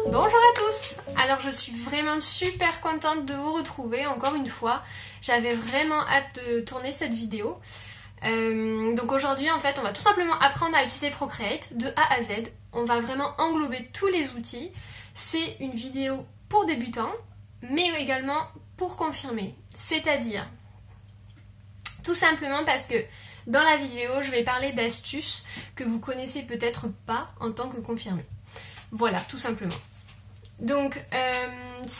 Bonjour à tous! Alors je suis vraiment super contente de vous retrouver encore une fois. J'avais vraiment hâte de tourner cette vidéo. Donc aujourd'hui en fait on va tout simplement apprendre à utiliser Procreate de A à Z. On va vraiment englober tous les outils. C'est une vidéo pour débutants mais également pour confirmer. C'est-à-dire tout simplement parce que dans la vidéo je vais parler d'astuces que vous connaissez peut-être pas en tant que confirmé. Voilà, tout simplement. Donc,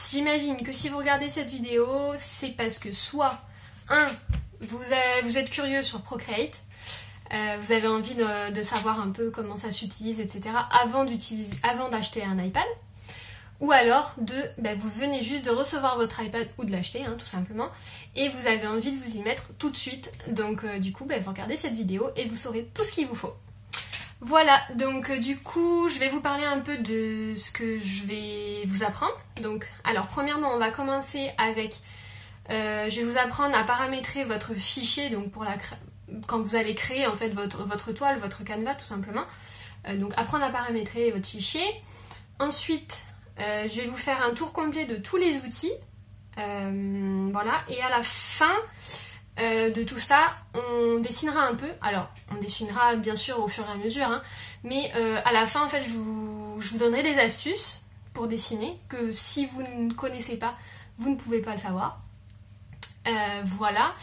j'imagine que si vous regardez cette vidéo, c'est parce que soit, vous êtes curieux sur Procreate, vous avez envie de savoir un peu comment ça s'utilise, etc. avant d'acheter un iPad, ou alors vous venez juste de recevoir votre iPad ou de l'acheter, tout simplement, et vous avez envie de vous y mettre tout de suite. Donc, du coup, vous regardez cette vidéo et vous saurez tout ce qu'il vous faut. Voilà, donc du coup, je vais vous parler un peu de ce que je vais vous apprendre. Donc, alors premièrement, on va commencer avec, je vais vous apprendre à paramétrer votre fichier, donc pour quand vous allez créer en fait votre toile, votre canevas tout simplement. Donc apprendre à paramétrer votre fichier. Ensuite, je vais vous faire un tour complet de tous les outils. Voilà, et à la fin de tout ça, on dessinera un peu. Alors, on dessinera bien sûr au fur et à mesure, mais à la fin, en fait, je vous donnerai des astuces pour dessiner, que si vous ne connaissez pas, vous ne pouvez pas le savoir. Voilà.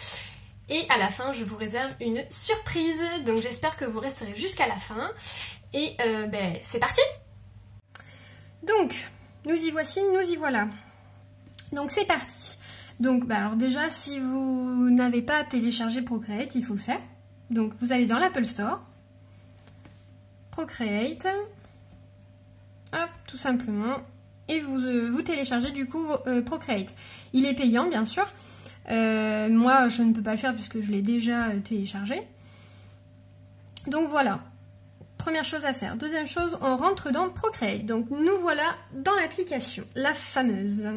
Et à la fin, je vous réserve une surprise. Donc, j'espère que vous resterez jusqu'à la fin. Et c'est parti! Donc, nous y voici, nous y voilà. Donc, c'est parti. Donc alors déjà, si vous n'avez pas téléchargé Procreate, il faut le faire. Donc vous allez dans l'Apple Store, Procreate, hop, tout simplement, et vous téléchargez du coup Procreate. Il est payant bien sûr, moi je ne peux pas le faire puisque je l'ai déjà téléchargé. Donc voilà, première chose à faire. Deuxième chose, on rentre dans Procreate. Donc nous voilà dans l'application, la fameuse.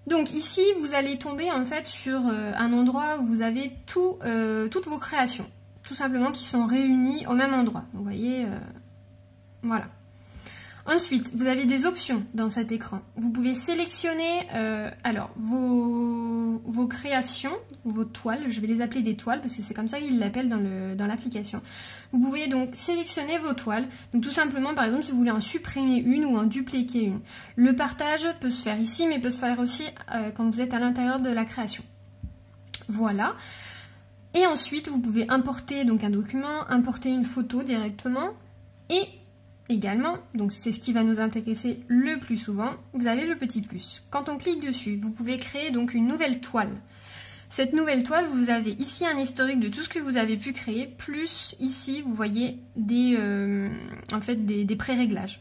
Donc ici, vous allez tomber en fait sur un endroit où vous avez toutes vos créations, tout simplement qui sont réunies au même endroit. Vous voyez, voilà. Ensuite, vous avez des options dans cet écran. Vous pouvez sélectionner alors vos créations, vos toiles. Je vais les appeler des toiles parce que c'est comme ça qu'ils l'appellent dans l'application. Vous pouvez donc sélectionner vos toiles. Donc tout simplement, par exemple, si vous voulez en supprimer une ou en dupliquer une. Le partage peut se faire ici, mais peut se faire aussi quand vous êtes à l'intérieur de la création. Voilà. Et ensuite, vous pouvez importer donc un document, importer une photo directement et également, donc c'est ce qui va nous intéresser le plus souvent, vous avez le petit plus. Quand on clique dessus, vous pouvez créer donc une nouvelle toile. Cette nouvelle toile, vous avez ici un historique de tout ce que vous avez pu créer, plus ici, vous voyez des pré-réglages.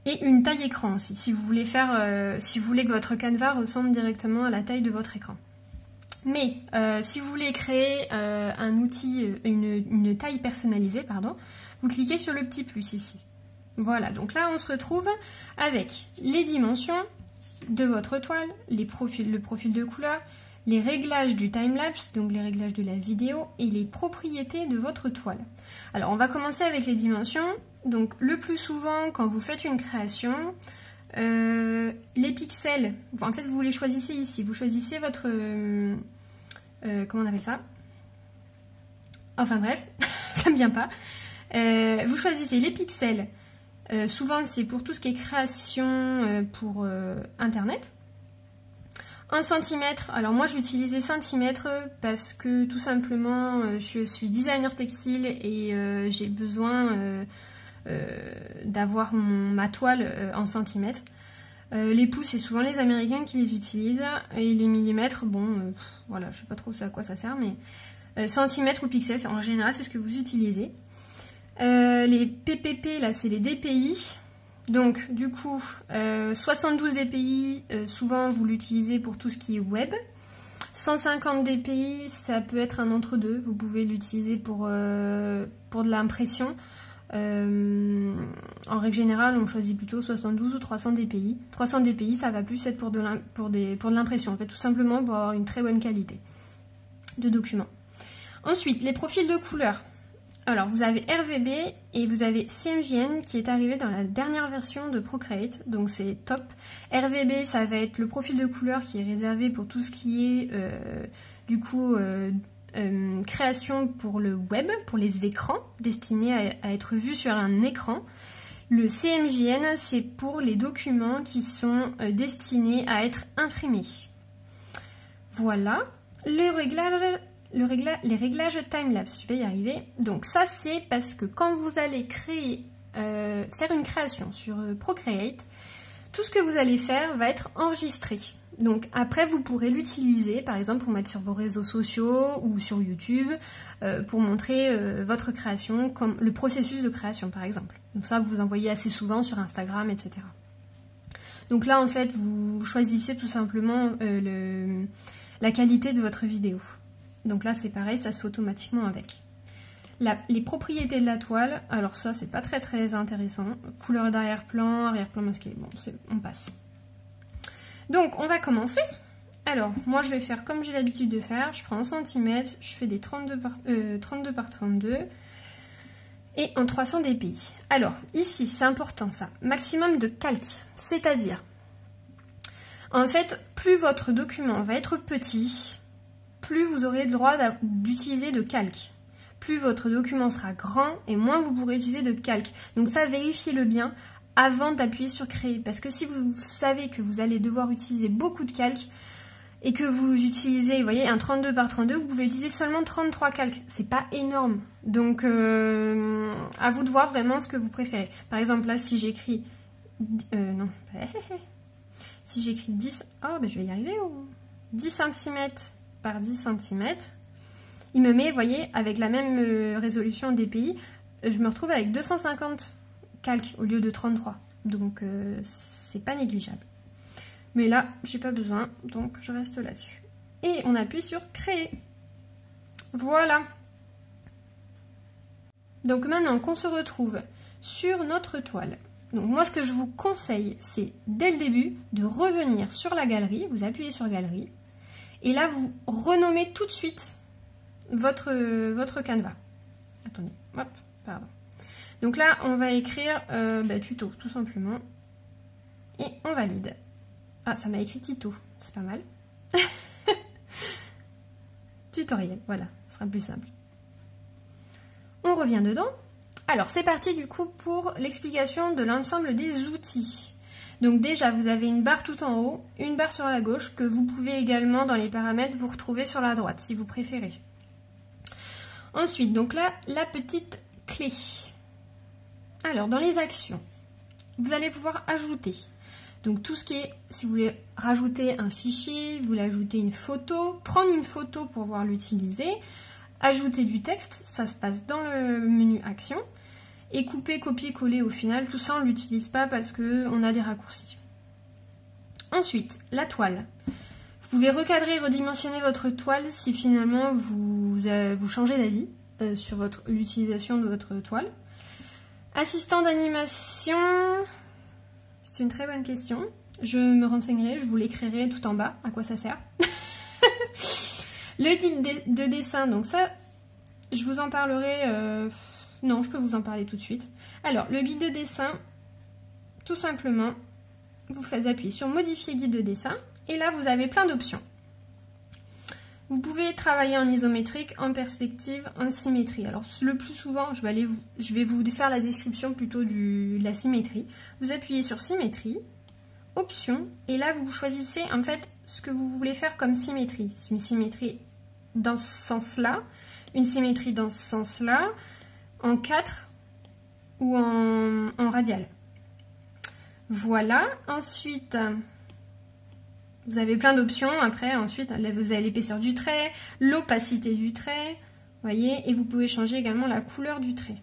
Et une taille écran aussi, si vous voulez que votre canevas ressemble directement à la taille de votre écran. Mais si vous voulez créer un outil, une taille personnalisée, pardon, vous cliquez sur le petit plus ici. Voilà, donc là on se retrouve avec les dimensions de votre toile, le profil de couleur, les réglages du timelapse, donc les réglages de la vidéo et les propriétés de votre toile. Alors on va commencer avec les dimensions. Donc le plus souvent quand vous faites une création, les pixels, en fait vous les choisissez ici, vous choisissez votre... comment on appelle ça? Enfin bref, ça me vient pas. Vous choisissez les pixels, souvent c'est pour tout ce qui est création pour internet. En centimètres, alors moi j'utilise les centimètres parce que tout simplement je suis designer textile et j'ai besoin d'avoir ma toile en centimètres. Les pouces c'est souvent les Américains qui les utilisent et les millimètres, bon voilà, je sais pas trop à quoi ça sert, mais centimètres ou pixels en général c'est ce que vous utilisez. Les PPP, là, c'est les DPI. Donc, du coup, 72 DPI, souvent, vous l'utilisez pour tout ce qui est web. 150 DPI, ça peut être un entre-deux. Vous pouvez l'utiliser pour de l'impression. En règle générale, on choisit plutôt 72 ou 300 DPI. 300 DPI, ça va plus être pour de l'impression. En fait, tout simplement pour avoir une très bonne qualité de document. Ensuite, les profils de couleurs. Alors, vous avez RVB et vous avez CMJN qui est arrivé dans la dernière version de Procreate, donc c'est top. RVB, ça va être le profil de couleur qui est réservé pour tout ce qui est, création pour le web, pour les écrans, destinés à être vus sur un écran. Le CMJN, c'est pour les documents qui sont destinés à être imprimés. Voilà. Les réglages timelapse, je vais y arriver. Donc ça, c'est parce que quand vous allez faire une création sur Procreate, tout ce que vous allez faire va être enregistré. Donc après, vous pourrez l'utiliser, par exemple, pour mettre sur vos réseaux sociaux ou sur YouTube, pour montrer votre création, comme le processus de création, par exemple. Donc ça, vous envoyez assez souvent sur Instagram, etc. Donc là, en fait, vous choisissez tout simplement la qualité de votre vidéo. Donc là, c'est pareil, ça se fait automatiquement avec. Les propriétés de la toile, alors ça, c'est pas très intéressant. Couleur d'arrière-plan, arrière-plan masqué, bon, on passe. Donc, on va commencer. Alors, moi, je vais faire comme j'ai l'habitude de faire. Je prends en centimètres, je fais des 32 par 32 et en 300 dpi. Alors, ici, c'est important ça. Maximum de calque, c'est-à-dire, en fait, plus votre document va être petit, plus vous aurez le droit d'utiliser de calque. Plus votre document sera grand et moins vous pourrez utiliser de calque. Donc ça, vérifiez-le bien avant d'appuyer sur créer. Parce que si vous savez que vous allez devoir utiliser beaucoup de calques et que vous utilisez, vous voyez, un 32 par 32, vous pouvez utiliser seulement 33 calques. C'est pas énorme. Donc, à vous de voir vraiment ce que vous préférez. Par exemple, là, si j'écris... non. Si j'écris 10... Oh, ben je vais y arriver. 10 cm par 10 cm. Il me met, vous voyez, avec la même résolution DPI, je me retrouve avec 250 calques au lieu de 33. Donc, c'est pas négligeable. Mais là, j'ai pas besoin, donc je reste là-dessus. Et on appuie sur créer. Voilà. Donc maintenant qu'on se retrouve sur notre toile, donc moi ce que je vous conseille, c'est dès le début de revenir sur la galerie, vous appuyez sur galerie, et là vous renommez tout de suite votre canevas. Attendez, hop, pardon. Donc là, on va écrire tuto, tout simplement. Et on valide. Ah, ça m'a écrit Tito, c'est pas mal. Tutoriel, voilà, ce sera plus simple. On revient dedans. Alors, c'est parti du coup pour l'explication de l'ensemble des outils. Donc déjà, vous avez une barre tout en haut, une barre sur la gauche, que vous pouvez également, dans les paramètres, vous retrouver sur la droite, si vous préférez. Ensuite, donc là, la petite clé. Alors, dans les actions, vous allez pouvoir ajouter. Donc, tout ce qui est, si vous voulez rajouter un fichier, vous voulez ajouter une photo, prendre une photo pour pouvoir l'utiliser, ajouter du texte, ça se passe dans le menu Action, et couper, copier, coller au final, tout ça on ne l'utilise pas parce qu'on a des raccourcis. Ensuite, la toile. Vous pouvez recadrer et redimensionner votre toile si finalement vous changez d'avis sur l'utilisation de votre toile. Assistant d'animation, c'est une très bonne question. Je me renseignerai, je vous l'écrirai tout en bas, à quoi ça sert. Le guide de dessin, donc ça, je vous en parlerai... non, je peux vous en parler tout de suite. Alors, le guide de dessin, tout simplement, vous faites appuyer sur modifier guide de dessin, et là, vous avez plein d'options. Vous pouvez travailler en isométrique, en perspective, en symétrie. Alors le plus souvent, je vais vous faire la description plutôt de la symétrie. Vous appuyez sur symétrie, options, et là vous choisissez en fait ce que vous voulez faire comme symétrie. Une symétrie dans ce sens-là, une symétrie dans ce sens-là, en 4 ou en radial. Voilà, ensuite... Vous avez plein d'options, après, ensuite, là, vous avez l'épaisseur du trait, l'opacité du trait, voyez, et vous pouvez changer également la couleur du trait.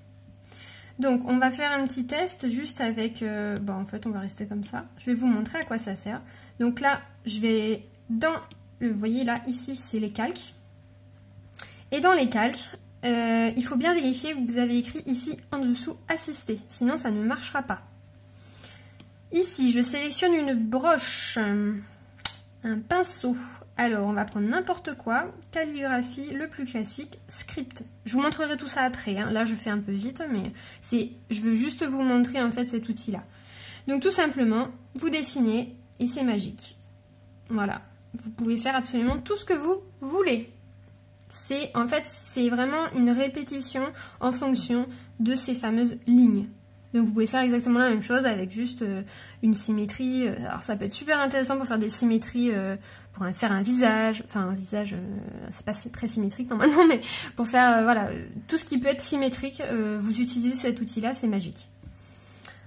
Donc, on va faire un petit test juste avec, en fait, on va rester comme ça. Je vais vous montrer à quoi ça sert. Donc là, je vais dans, vous voyez là, ici, c'est les calques. Et dans les calques, il faut bien vérifier que vous avez écrit ici, en dessous, assister, sinon ça ne marchera pas. Ici, je sélectionne une broche. Un pinceau. Alors, on va prendre n'importe quoi, calligraphie, le plus classique, script. Je vous montrerai tout ça après, hein. Là je fais un peu vite, mais je veux juste vous montrer en fait cet outil-là. Donc tout simplement, vous dessinez et c'est magique. Voilà, vous pouvez faire absolument tout ce que vous voulez. En fait, c'est vraiment une répétition en fonction de ces fameuses lignes. Donc vous pouvez faire exactement la même chose avec juste une symétrie. Alors ça peut être super intéressant pour faire des symétries, pour faire un visage. Enfin un visage, c'est pas très symétrique normalement, mais pour faire voilà, tout ce qui peut être symétrique, vous utilisez cet outil-là, c'est magique.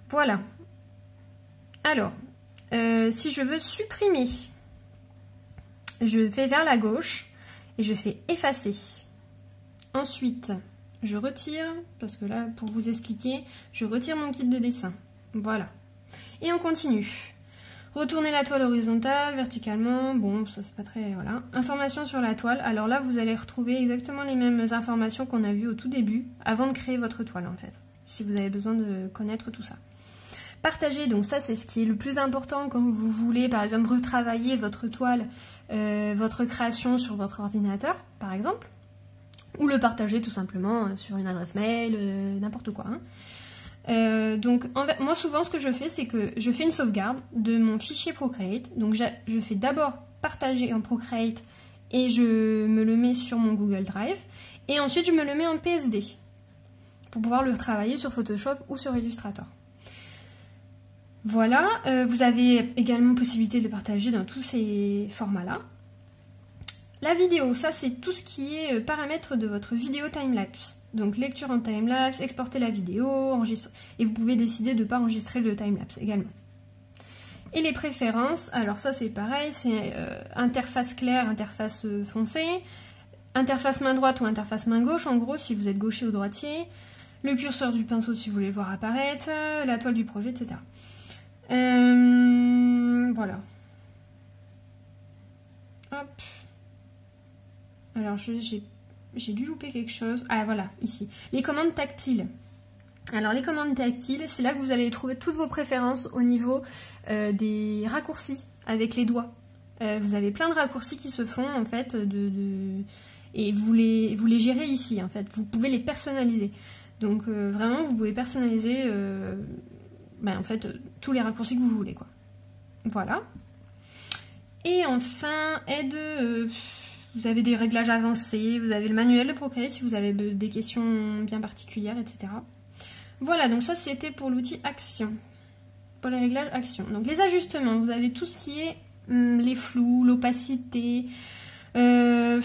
Voilà. Alors, si je veux supprimer, je vais vers la gauche et je fais effacer. Ensuite, je retire, parce que là, pour vous expliquer, je retire mon kit de dessin. Voilà. Et on continue. Retourner la toile horizontale, verticalement. Bon, ça c'est pas très... Voilà. Informations sur la toile. Alors là, vous allez retrouver exactement les mêmes informations qu'on a vues au tout début, avant de créer votre toile, en fait. Si vous avez besoin de connaître tout ça. Partager, donc ça c'est ce qui est le plus important quand vous voulez, par exemple, retravailler votre toile, votre création sur votre ordinateur, par exemple. Ou le partager tout simplement sur une adresse mail, n'importe quoi. Hein. Donc moi souvent ce que je fais, c'est que je fais une sauvegarde de mon fichier Procreate. Donc je fais d'abord partager en Procreate et je me le mets sur mon Google Drive. Et ensuite je me le mets en PSD pour pouvoir le retravailler sur Photoshop ou sur Illustrator. Voilà, vous avez également possibilité de le partager dans tous ces formats-là. La vidéo, ça c'est tout ce qui est paramètres de votre vidéo timelapse. Donc lecture en timelapse, exporter la vidéo, enregistrer. Et vous pouvez décider de ne pas enregistrer le timelapse également. Et les préférences, alors ça c'est pareil, c'est interface claire, interface foncée, interface main droite ou interface main gauche, en gros si vous êtes gaucher ou droitier, le curseur du pinceau si vous voulez le voir apparaître, la toile du projet, etc. Voilà. Hop. Alors j'ai dû louper quelque chose. Ah voilà, ici. Les commandes tactiles. Alors les commandes tactiles, c'est là que vous allez trouver toutes vos préférences au niveau des raccourcis avec les doigts. Vous avez plein de raccourcis qui se font en fait et vous les gérez ici en fait. Vous pouvez les personnaliser. Donc vraiment vous pouvez personnaliser en fait tous les raccourcis que vous voulez quoi. Voilà. Et enfin aide. Vous avez des réglages avancés, vous avez le manuel de Procreate si vous avez des questions bien particulières, etc. Voilà, donc ça c'était pour l'outil Action, pour les réglages Action. Donc les ajustements, vous avez tout ce qui est les flous, l'opacité, teinte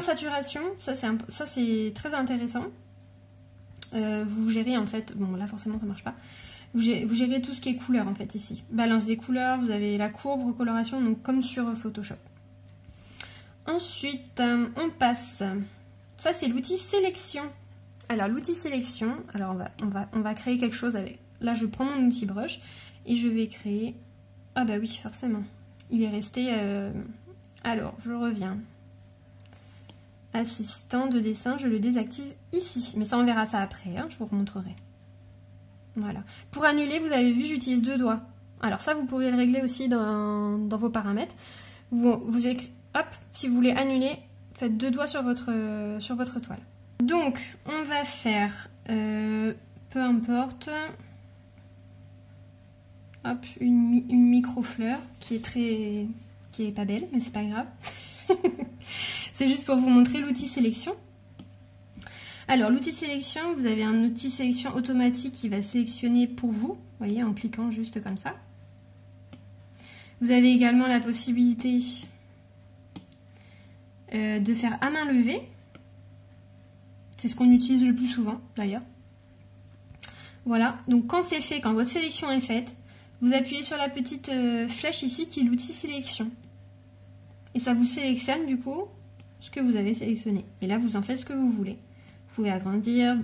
saturation, ça c'est très intéressant. Vous gérez en fait, bon là forcément ça marche pas, vous gérez tout ce qui est couleur en fait ici. Balance des couleurs, vous avez la courbe, recoloration, donc comme sur Photoshop. Ensuite, on passe. Ça, c'est l'outil sélection. Alors, l'outil sélection, alors on va créer quelque chose avec... Là, je prends mon outil brush et je vais créer... Ah bah oui, forcément. Il est resté... Alors, je reviens. Assistant de dessin, je le désactive ici. Mais ça, on verra ça après, hein, je vous remontrerai. Voilà. Pour annuler, vous avez vu, j'utilise 2 doigts. Alors ça, vous pourriez le régler aussi dans vos paramètres. Vous écrivez... Hop, si vous voulez annuler, faites 2 doigts sur votre toile. Donc, on va faire, peu importe, hop, une micro-fleur qui est pas belle, mais c'est pas grave. C'est juste pour vous montrer l'outil sélection. Alors, l'outil sélection, vous avez un outil sélection automatique qui va sélectionner pour vous, vous voyez, en cliquant juste comme ça. Vous avez également la possibilité... de faire à main levée, c'est ce qu'on utilise le plus souvent d'ailleurs. Voilà, donc quand c'est fait, quand votre sélection est faite, vous appuyez sur la petite flèche ici qui est l'outil sélection. Et ça vous sélectionne du coup ce que vous avez sélectionné. Et là vous en faites ce que vous voulez. Vous pouvez agrandir,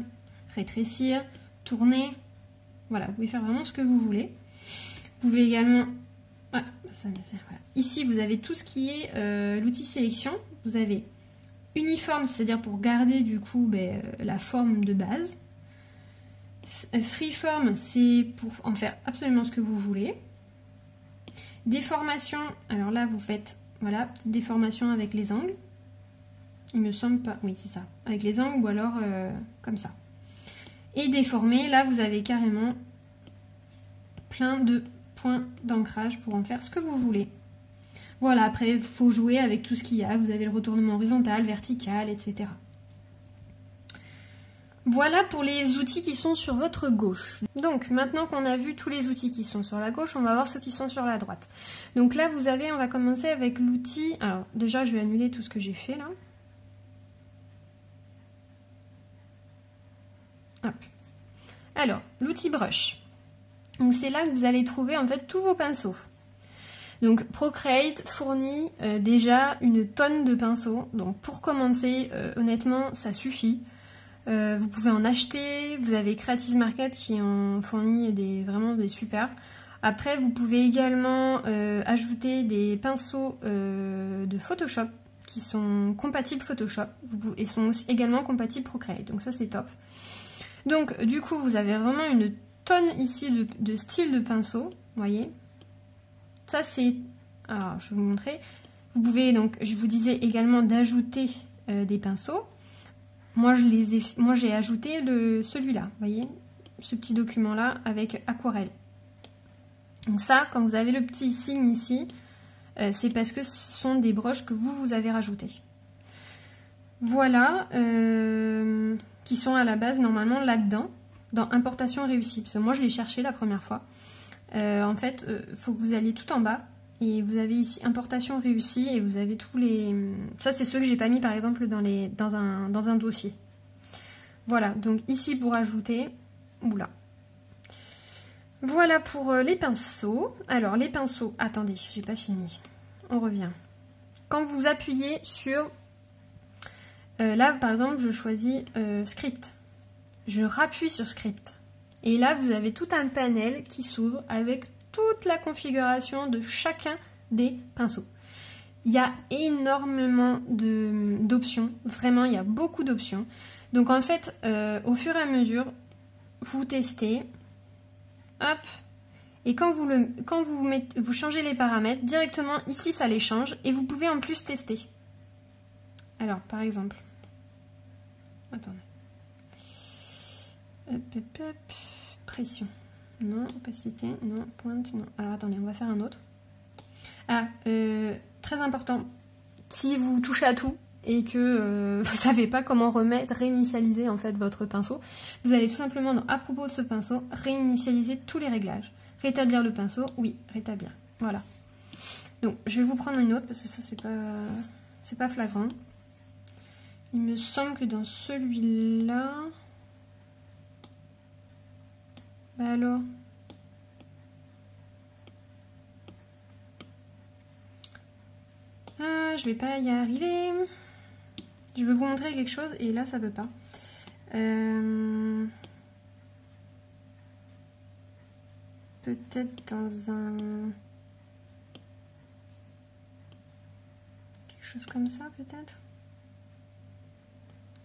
rétrécir, tourner, voilà, vous pouvez faire vraiment ce que vous voulez. Vous pouvez également... Ah, voilà. Ici vous avez tout ce qui est l'outil sélection. Vous avez uniforme, c'est-à-dire pour garder du coup la forme de base. Freeform, c'est pour en faire absolument ce que vous voulez. Déformation, alors là vous faites Voilà, petite déformation avec les angles. Il me semble pas, oui c'est ça, avec les angles ou alors comme ça. Et déformer, là vous avez carrément plein de points d'ancrage pour en faire ce que vous voulez. Voilà, après il faut jouer avec tout ce qu'il y a, vous avez le retournement horizontal, vertical, etc. Voilà pour les outils qui sont sur votre gauche. Donc maintenant qu'on a vu tous les outils qui sont sur la gauche, on va voir ceux qui sont sur la droite. Donc là vous avez, on va commencer avec l'outil, alors déjà je vais annuler tout ce que j'ai fait là. Hop. Alors, l'outil brush. Donc c'est là que vous allez trouver en fait tous vos pinceaux. Donc Procreate fournit déjà une tonne de pinceaux. Donc pour commencer, honnêtement, ça suffit. Vous pouvez en acheter. Vous avez Creative Market qui en fournit vraiment des super. Après, vous pouvez également ajouter des pinceaux de Photoshop qui sont compatibles Photoshop et sont aussi également compatibles Procreate. Donc ça c'est top. Donc du coup vous avez vraiment une tonne ici de styles de pinceaux, vous voyez. Ça c'est, alors je vais vous montrer. Vous pouvez donc, je vous disais également d'ajouter des pinceaux. Moi j'ai ajouté celui-là, vous voyez, ce petit document là avec aquarelle. Donc ça, quand vous avez le petit signe ici, c'est parce que ce sont des brushes que vous avez rajoutés. Voilà. Qui sont à la base normalement là-dedans, dans importation réussie, parce que moi je l'ai cherché la première fois. En fait, faut que vous alliez tout en bas, et vous avez ici importation réussie, et vous avez tous les... Ça c'est ceux que j'ai pas mis par exemple dans un dossier. Voilà, donc ici pour ajouter, oula. Voilà pour les pinceaux. Alors les pinceaux, attendez, j'ai pas fini, on revient. Quand vous appuyez sur... là, par exemple, je choisis Script. Je rappuie sur Script. Et là, vous avez tout un panel qui s'ouvre avec toute la configuration de chacun des pinceaux. Il y a énormément d'options. Vraiment, il y a beaucoup d'options. Donc, en fait, au fur et à mesure, vous testez. Hop. Et quand vous changez les paramètres, directement ici, ça les change. Et vous pouvez en plus tester. Alors, par exemple... Attendez. Hop, hop, hop. Pression. Non. Opacité. Non. Pointe. Non. Alors attendez, on va faire un autre. Ah, très important. Si vous touchez à tout et que vous savez pas comment réinitialiser en fait votre pinceau, vous allez tout simplement dans à propos de ce pinceau, réinitialiser tous les réglages. Rétablir le pinceau. Oui, rétablir. Voilà. Donc, je vais vous prendre une autre parce que ça c'est pas flagrant. Il me semble que dans celui-là... Bah alors... Ah, je vais pas y arriver. Je veux vous montrer quelque chose et là ça veut pas. Peut-être dans un... Quelque chose comme ça peut-être.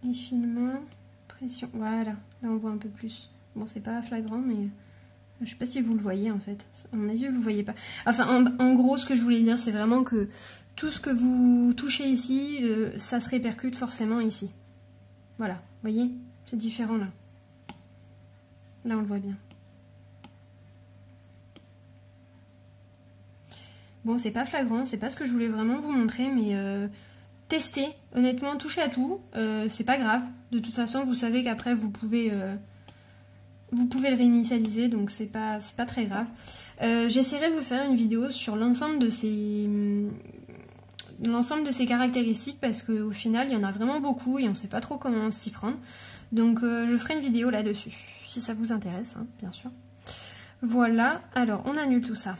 Effilement, pression, voilà, là on voit un peu plus. Bon, c'est pas flagrant, mais je sais pas si vous le voyez en fait. À mon avis, vous le voyez pas. Enfin, en gros, ce que je voulais dire, c'est vraiment que tout ce que vous touchez ici, ça se répercute forcément ici. Voilà, vous voyez, c'est différent là. Là, on le voit bien. Bon, c'est pas flagrant, c'est pas ce que je voulais vraiment vous montrer, mais testez, honnêtement, touchez à tout, c'est pas grave. De toute façon, vous savez qu'après, vous pouvez le réinitialiser, donc c'est pas très grave. J'essaierai de vous faire une vidéo sur l'ensemble de ces caractéristiques, parce qu'au final, il y en a vraiment beaucoup et on sait pas trop comment s'y prendre. Donc, je ferai une vidéo là-dessus, si ça vous intéresse, hein, bien sûr. Voilà, alors, on annule tout ça.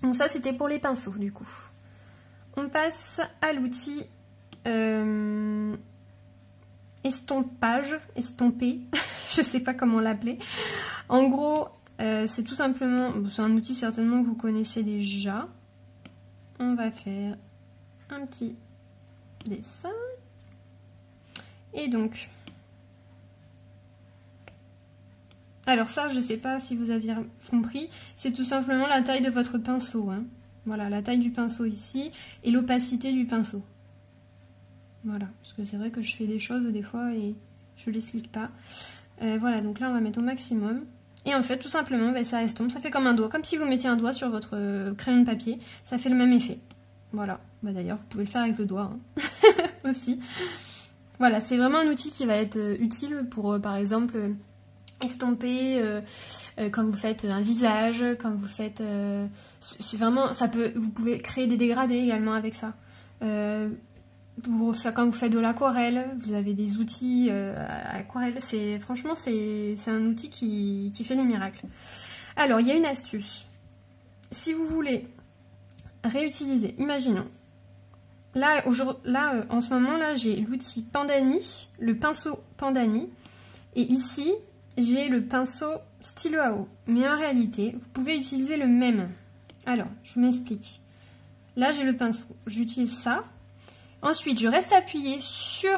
Donc ça, c'était pour les pinceaux, du coup. On passe à l'outil estomper, je sais pas comment l'appeler. En gros, c'est tout simplement, c'est un outil certainement que vous connaissez déjà. On va faire un petit dessin. Et donc, alors ça, je sais pas si vous aviez compris, c'est tout simplement la taille de votre pinceau, hein. Voilà, la taille du pinceau ici et l'opacité du pinceau. Voilà, parce que c'est vrai que je fais des choses des fois et je ne l'explique pas. Voilà, donc là on va mettre au maximum. Et en fait, tout simplement, bah, ça estompe, ça fait comme un doigt, comme si vous mettiez un doigt sur votre crayon de papier. Ça fait le même effet. Voilà, bah, d'ailleurs vous pouvez le faire avec le doigt hein. aussi. Voilà, c'est vraiment un outil qui va être utile pour, par exemple, estomper quand vous faites un visage, quand vous faites... c'est vraiment, vous pouvez créer des dégradés également avec ça. Quand vous faites de l'aquarelle, vous avez des outils aquarelle. Franchement, c'est un outil qui fait des miracles. Alors, il y a une astuce. Si vous voulez réutiliser, imaginons, là en ce moment, là, j'ai l'outil Pandani, le pinceau Pandani, et ici, j'ai le pinceau stylo à eau. Mais en réalité, vous pouvez utiliser le même. Alors, je m'explique. Là, j'ai le pinceau. J'utilise ça. Ensuite, je reste appuyée sur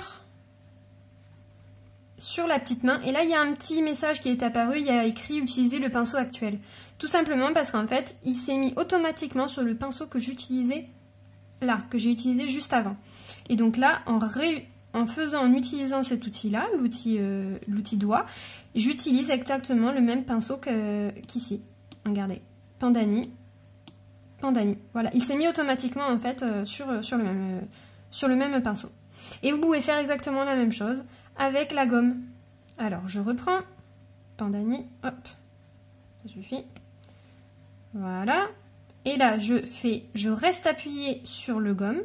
la petite main. Et là, il y a un petit message qui est apparu. Il y a écrit « Utiliser le pinceau actuel ». Tout simplement parce qu'en fait, il s'est mis automatiquement sur le pinceau que j'utilisais là, que j'ai utilisé juste avant. Et donc là, en utilisant cet outil-là, l'outil doigt, j'utilise exactement le même pinceau qu'ici. Regardez, Pandani. Voilà, il s'est mis automatiquement en fait sur le même pinceau. Et vous pouvez faire exactement la même chose avec la gomme. Alors, je reprends Pandani, hop, ça suffit. Voilà. Et là, je reste appuyée sur la gomme.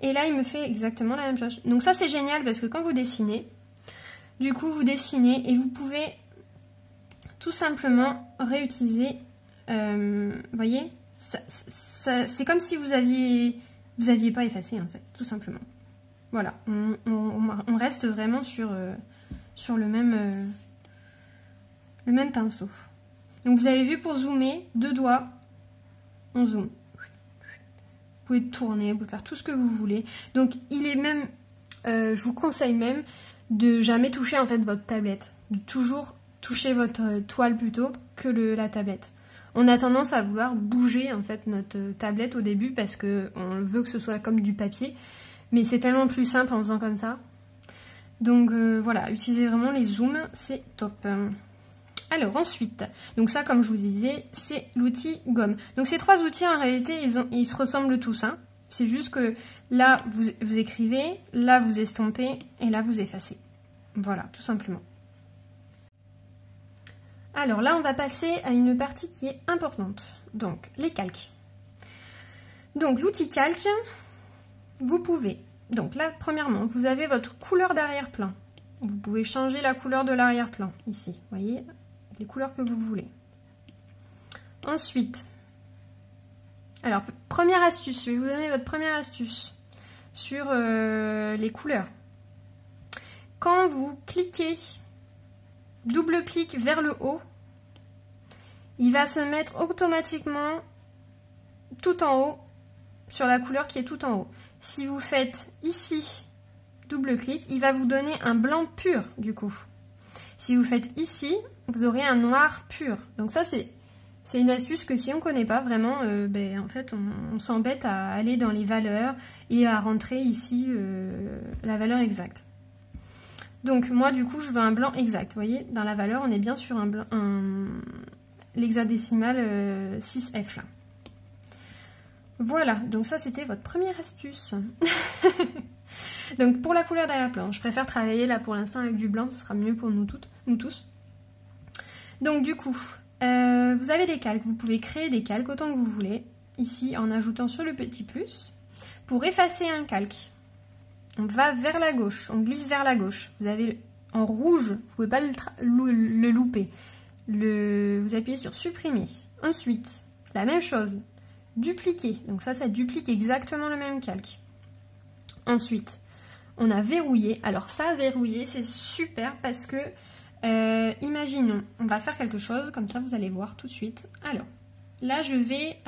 Et là, il me fait exactement la même chose. Donc ça, c'est génial parce que quand vous dessinez, du coup, vous dessinez et vous pouvez tout simplement réutiliser. Voyez, c'est comme si vous aviez pas effacé en fait, tout simplement. Voilà, on reste vraiment sur le même pinceau. Donc vous avez vu, pour zoomer, 2 doigts, on zoome. Vous pouvez tourner, vous pouvez faire tout ce que vous voulez. Donc il est même, je vous conseille même de jamais toucher en fait votre tablette, de toujours toucher votre toile plutôt que la tablette. On a tendance à vouloir bouger en fait notre tablette au début parce qu'on veut que ce soit comme du papier, mais c'est tellement plus simple en faisant comme ça. Donc voilà, utilisez vraiment les zooms, c'est top. Alors ensuite, donc ça comme je vous disais, c'est l'outil gomme. Donc ces 3 outils en réalité, ils se ressemblent tous. Hein. C'est juste que là vous écrivez, là vous estompez et là vous effacez. Voilà, tout simplement. Alors là, on va passer à une partie qui est importante. Donc, les calques. Donc, l'outil calque, vous pouvez... Donc là, premièrement, vous avez votre couleur d'arrière-plan. Vous pouvez changer la couleur de l'arrière-plan, ici. Vous voyez, les couleurs que vous voulez. Ensuite, alors, première astuce, je vais vous donner votre première astuce sur les couleurs. Quand vous cliquez... double-clic vers le haut, il va se mettre automatiquement tout en haut sur la couleur qui est tout en haut. Si vous faites ici double-clic, il va vous donner un blanc pur du coup. Si vous faites ici, vous aurez un noir pur. Donc ça c'est une astuce que si on ne connaît pas vraiment, en fait on s'embête à aller dans les valeurs et à rentrer ici la valeur exacte. Donc moi du coup je veux un blanc exact, vous voyez, dans la valeur on est bien sur un blanc, l'hexadécimal 6F là. Voilà, donc ça c'était votre première astuce. Donc pour la couleur d'arrière-plan, je préfère travailler là pour l'instant avec du blanc, ce sera mieux pour nous tous. Donc du coup, vous avez des calques, vous pouvez créer des calques autant que vous voulez, ici en ajoutant sur le petit plus. Pour effacer un calque, on va vers la gauche, on glisse vers la gauche. Vous avez en rouge, vous ne pouvez pas le louper. Vous appuyez sur supprimer. Ensuite, la même chose, dupliquer. Donc ça duplique exactement le même calque. Ensuite, on a verrouillé. Alors ça, verrouiller, c'est super parce que, imaginons, on va faire quelque chose, comme ça vous allez voir tout de suite. Alors, là je vais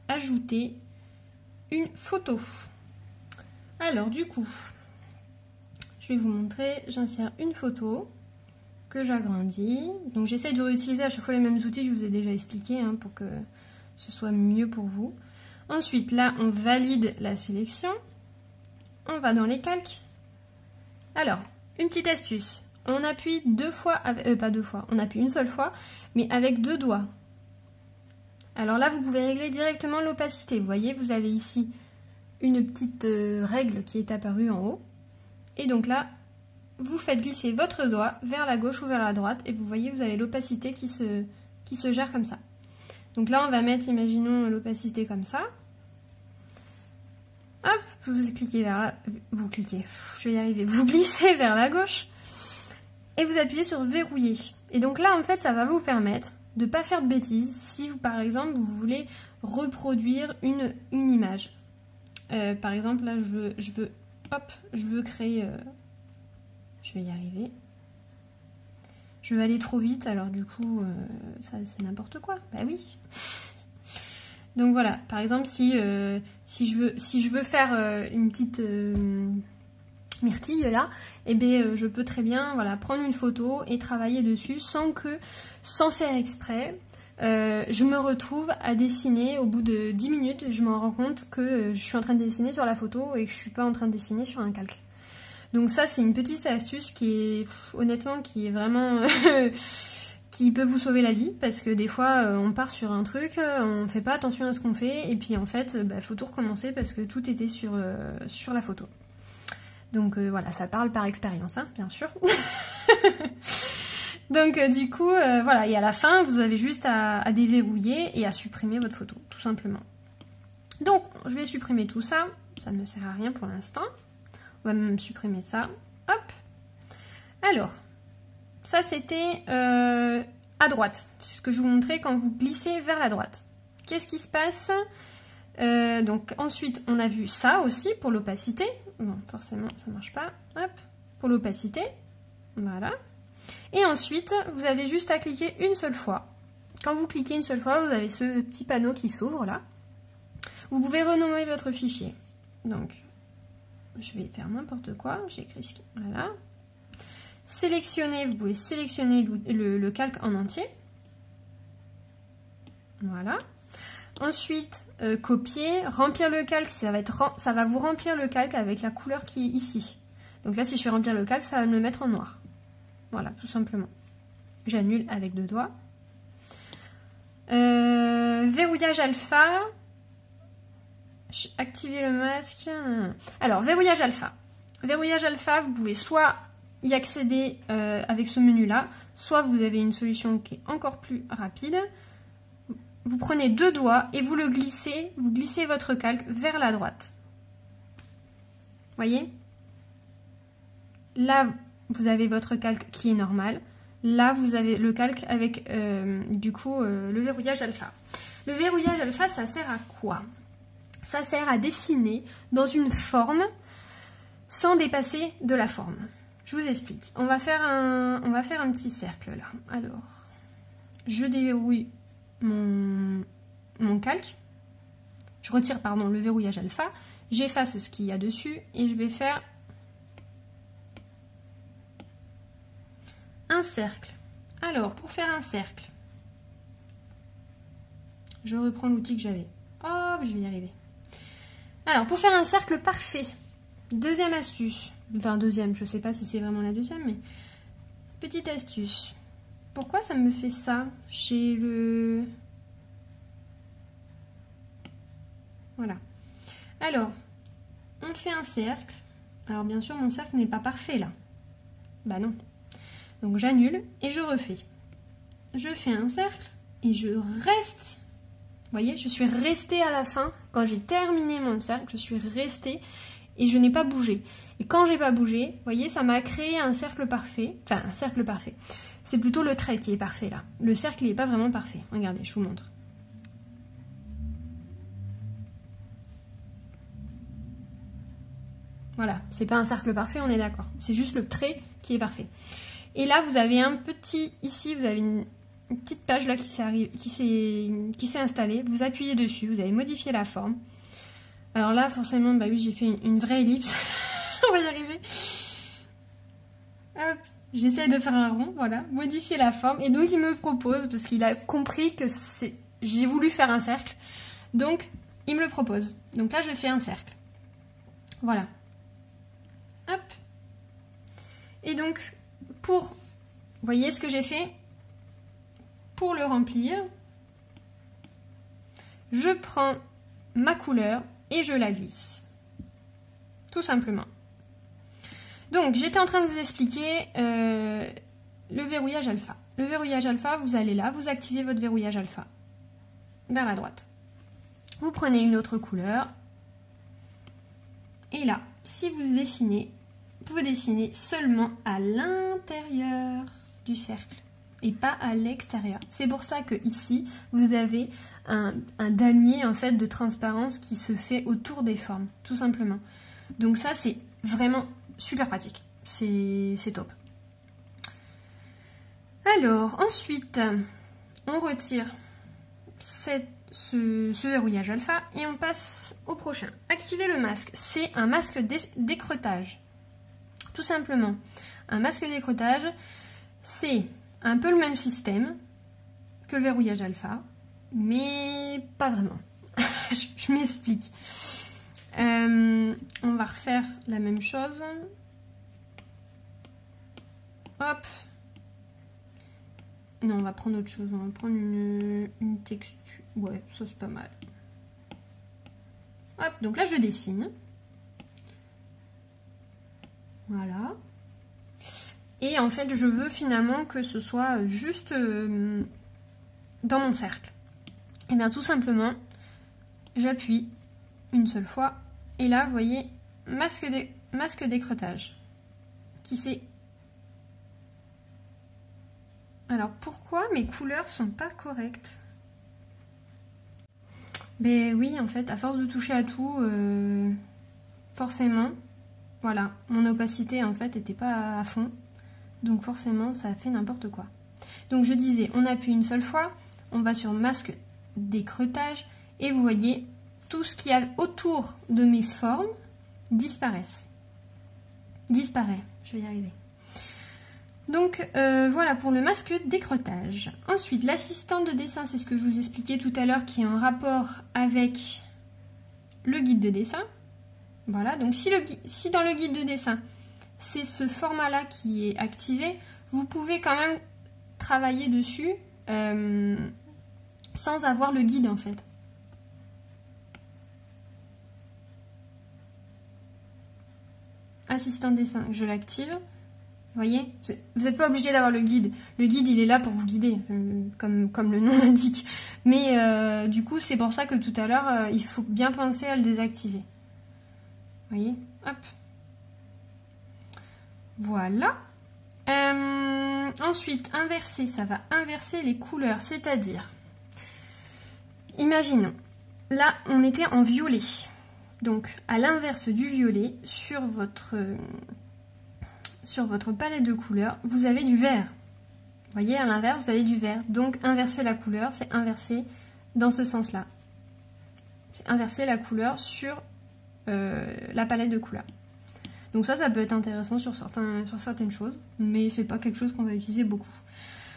ajouter une photo. Alors du coup, je vais vous montrer, j'insère une photo que j'agrandis. Donc j'essaie de réutiliser à chaque fois les mêmes outils, je vous ai déjà expliqué, hein, pour que ce soit mieux pour vous. Ensuite, là, on valide la sélection. On va dans les calques. Alors, une petite astuce. On appuie deux fois, pas deux fois, on appuie une seule fois, mais avec deux doigts. Alors là, vous pouvez régler directement l'opacité. Vous voyez, vous avez ici une petite règle qui est apparue en haut. Et donc là, vous faites glisser votre doigt vers la gauche ou vers la droite. Et vous voyez, vous avez l'opacité qui se gère comme ça. Donc là, on va mettre, imaginons, l'opacité comme ça. Hop, vous cliquez vers la... Vous cliquez, je vais y arriver. Vous glissez vers la gauche. Et vous appuyez sur verrouiller. Et donc là, en fait, ça va vous permettre de ne pas faire de bêtises si, vous, par exemple, vous voulez reproduire une image. Par exemple, là, je veux créer... je vais y arriver. Je vais aller trop vite, alors du coup, ça c'est n'importe quoi. Bah oui. Donc voilà, par exemple, si je veux faire une petite myrtille là, eh bien, je peux très bien prendre une photo et travailler dessus sans faire exprès. Je me retrouve à dessiner au bout de 10 minutes, je me rends compte que je suis en train de dessiner sur la photo et que je suis pas en train de dessiner sur un calque. Donc ça, c'est une petite astuce qui est, honnêtement, qui est vraiment... qui peut vous sauver la vie, parce que des fois, on part sur un truc, on fait pas attention à ce qu'on fait, et puis en fait, faut tout recommencer parce que tout était sur la photo. Donc voilà, ça parle par expérience, hein, bien sûr. Donc du coup, voilà, et à la fin, vous avez juste à déverrouiller et à supprimer votre photo, tout simplement. Donc, je vais supprimer tout ça, ça ne sert à rien pour l'instant. On va même supprimer ça. Hop. Alors, ça c'était à droite. C'est ce que je vous montrais quand vous glissez vers la droite. Qu'est-ce qui se passe? Donc ensuite, on a vu ça aussi pour l'opacité. Bon, forcément, ça ne marche pas. Hop. Pour l'opacité. Voilà. Et ensuite, vous avez juste à cliquer une seule fois. Quand vous cliquez une seule fois, vous avez ce petit panneau qui s'ouvre là. Vous pouvez renommer votre fichier. Donc, je vais faire n'importe quoi, j'écris ce qui... Voilà. Sélectionner, vous pouvez sélectionner le calque en entier. Voilà. Ensuite, copier, remplir le calque, ça va vous remplir le calque avec la couleur qui est ici. Donc là, si je fais remplir le calque, ça va me le mettre en noir. Voilà, tout simplement. J'annule avec deux doigts. Verrouillage alpha. Activer le masque. Alors, verrouillage alpha. Verrouillage alpha, vous pouvez soit y accéder avec ce menu-là, soit vous avez une solution qui est encore plus rapide. Vous prenez deux doigts et vous glissez votre calque vers la droite. Voyez? Là, vous avez votre calque qui est normal. Là, vous avez le calque avec, du coup, le verrouillage alpha. Le verrouillage alpha, ça sert à quoi? Ça sert à dessiner dans une forme sans dépasser de la forme. Je vous explique. On va faire un petit cercle là. Alors, je déverrouille mon calque. Je retire, pardon, le verrouillage alpha. J'efface ce qu'il y a dessus et je vais faire un cercle. Alors, pour faire un cercle, je reprends l'outil que j'avais. Hop, je vais y arriver. Alors, pour faire un cercle parfait, deuxième astuce, enfin deuxième, je ne sais pas si c'est vraiment la deuxième, mais petite astuce. Pourquoi ça me fait ça chez le... Voilà. Alors, on fait un cercle. Alors, bien sûr, mon cercle n'est pas parfait, là. Bah non. Donc, j'annule et je refais. Je fais un cercle et je reste... Vous voyez, je suis restée à la fin. Quand j'ai terminé mon cercle, je suis restée et je n'ai pas bougé. Et quand j'ai pas bougé, vous voyez, ça m'a créé un cercle parfait. Enfin, un cercle parfait. C'est plutôt le trait qui est parfait là. Le cercle n'est pas vraiment parfait. Regardez, je vous montre. Voilà, c'est pas un cercle parfait, on est d'accord. C'est juste le trait qui est parfait. Et là, vous avez un petit... Ici, vous avez une petite page là qui s'est installée. Vous appuyez dessus, vous allez modifier la forme. Alors là, forcément, bah oui, j'ai fait une vraie ellipse. On va y arriver. Hop, j'essaie de faire un rond, voilà. Modifier la forme. Et donc, il me propose, parce qu'il a compris que j'ai voulu faire un cercle, donc il me le propose. Donc là, je fais un cercle. Voilà. Hop. Et donc, vous voyez ce que j'ai fait? Pour le remplir, je prends ma couleur et je la glisse. Tout simplement. Donc, j'étais en train de vous expliquer le verrouillage alpha. Le verrouillage alpha, vous allez là, vous activez votre verrouillage alpha vers la droite. Vous prenez une autre couleur. Et là, si vous dessinez seulement à l'intérieur du cercle et pas à l'extérieur. C'est pour ça que ici, vous avez un damier en fait de transparence qui se fait autour des formes, tout simplement. Donc ça, c'est vraiment super pratique. C'est top. Alors, ensuite, on retire ce verrouillage alpha et on passe au prochain. Activer le masque, c'est un masque d'écreutage. Tout simplement. Un masque d'écreutage, c'est un peu le même système que le verrouillage alpha, mais pas vraiment. Je m'explique. On va refaire la même chose. Hop. Non, on va prendre autre chose. On va prendre une texture. Ouais, ça c'est pas mal. Hop, donc là je dessine. Voilà. Et en fait, je veux finalement que ce soit juste dans mon cercle. Et bien tout simplement, j'appuie une seule fois. Et là, vous voyez, masque d'écreutage qui s'est... Alors pourquoi mes couleurs sont pas correctes? Ben oui, en fait, à force de toucher à tout, forcément, voilà, mon opacité en fait était pas à fond. Donc forcément, ça a fait n'importe quoi. Donc je disais, on appuie une seule fois, on va sur masque d'écreutage et vous voyez, tout ce qu'il y a autour de mes formes disparaît, je vais y arriver. Donc voilà pour le masque d'écreutage. Ensuite, l'assistant de dessin, c'est ce que je vous expliquais tout à l'heure, qui est en rapport avec le guide de dessin. Voilà, donc si dans le guide de dessin, c'est ce format-là qui est activé, vous pouvez quand même travailler dessus sans avoir le guide en fait. Assistant de dessin, je l'active. Vous voyez, vous n'êtes pas obligé d'avoir le guide. Le guide, il est là pour vous guider, comme le nom l'indique. Mais du coup, c'est pour ça que tout à l'heure, il faut bien penser à le désactiver. Vous voyez, hop. Voilà. Ensuite, inverser, ça va inverser les couleurs. C'est-à-dire, imaginons, là, on était en violet. Donc, à l'inverse du violet, sur votre palette de couleurs, vous avez du vert. Vous voyez, à l'inverse, vous avez du vert. Donc, inverser la couleur, c'est inverser dans ce sens-là. C'est inverser la couleur sur la palette de couleurs. Donc ça peut être intéressant sur certaines choses, mais c'est pas quelque chose qu'on va utiliser beaucoup.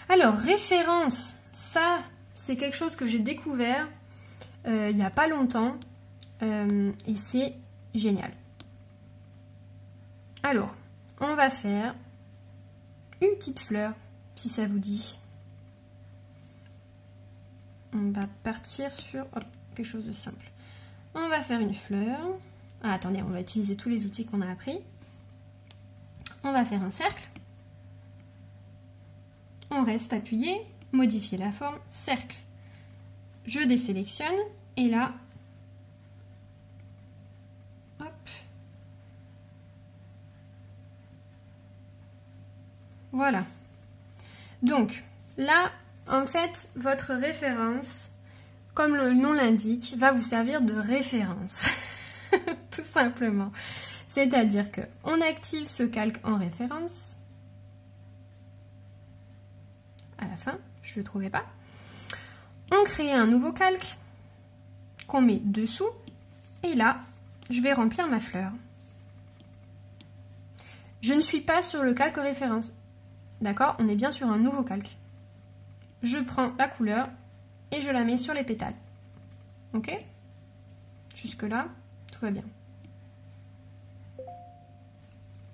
Alors, référence, ça, c'est quelque chose que j'ai découvert il n'y a pas longtemps, et c'est génial. Alors, on va faire une petite fleur, si ça vous dit. On va partir sur quelque chose de simple. On va faire une fleur. Ah, attendez, on va utiliser tous les outils qu'on a appris. On va faire un cercle. On reste appuyé, modifier la forme, cercle. Je désélectionne et là, hop. Voilà. Donc, là, en fait, votre référence, comme le nom l'indique, va vous servir de référence. Tout simplement. C'est-à-dire que on active ce calque en référence. À la fin, je ne le trouvais pas. On crée un nouveau calque qu'on met dessous. Et là, je vais remplir ma fleur. Je ne suis pas sur le calque référence. D'accord? On est bien sur un nouveau calque. Je prends la couleur et je la mets sur les pétales. Ok? Jusque là, tout va bien.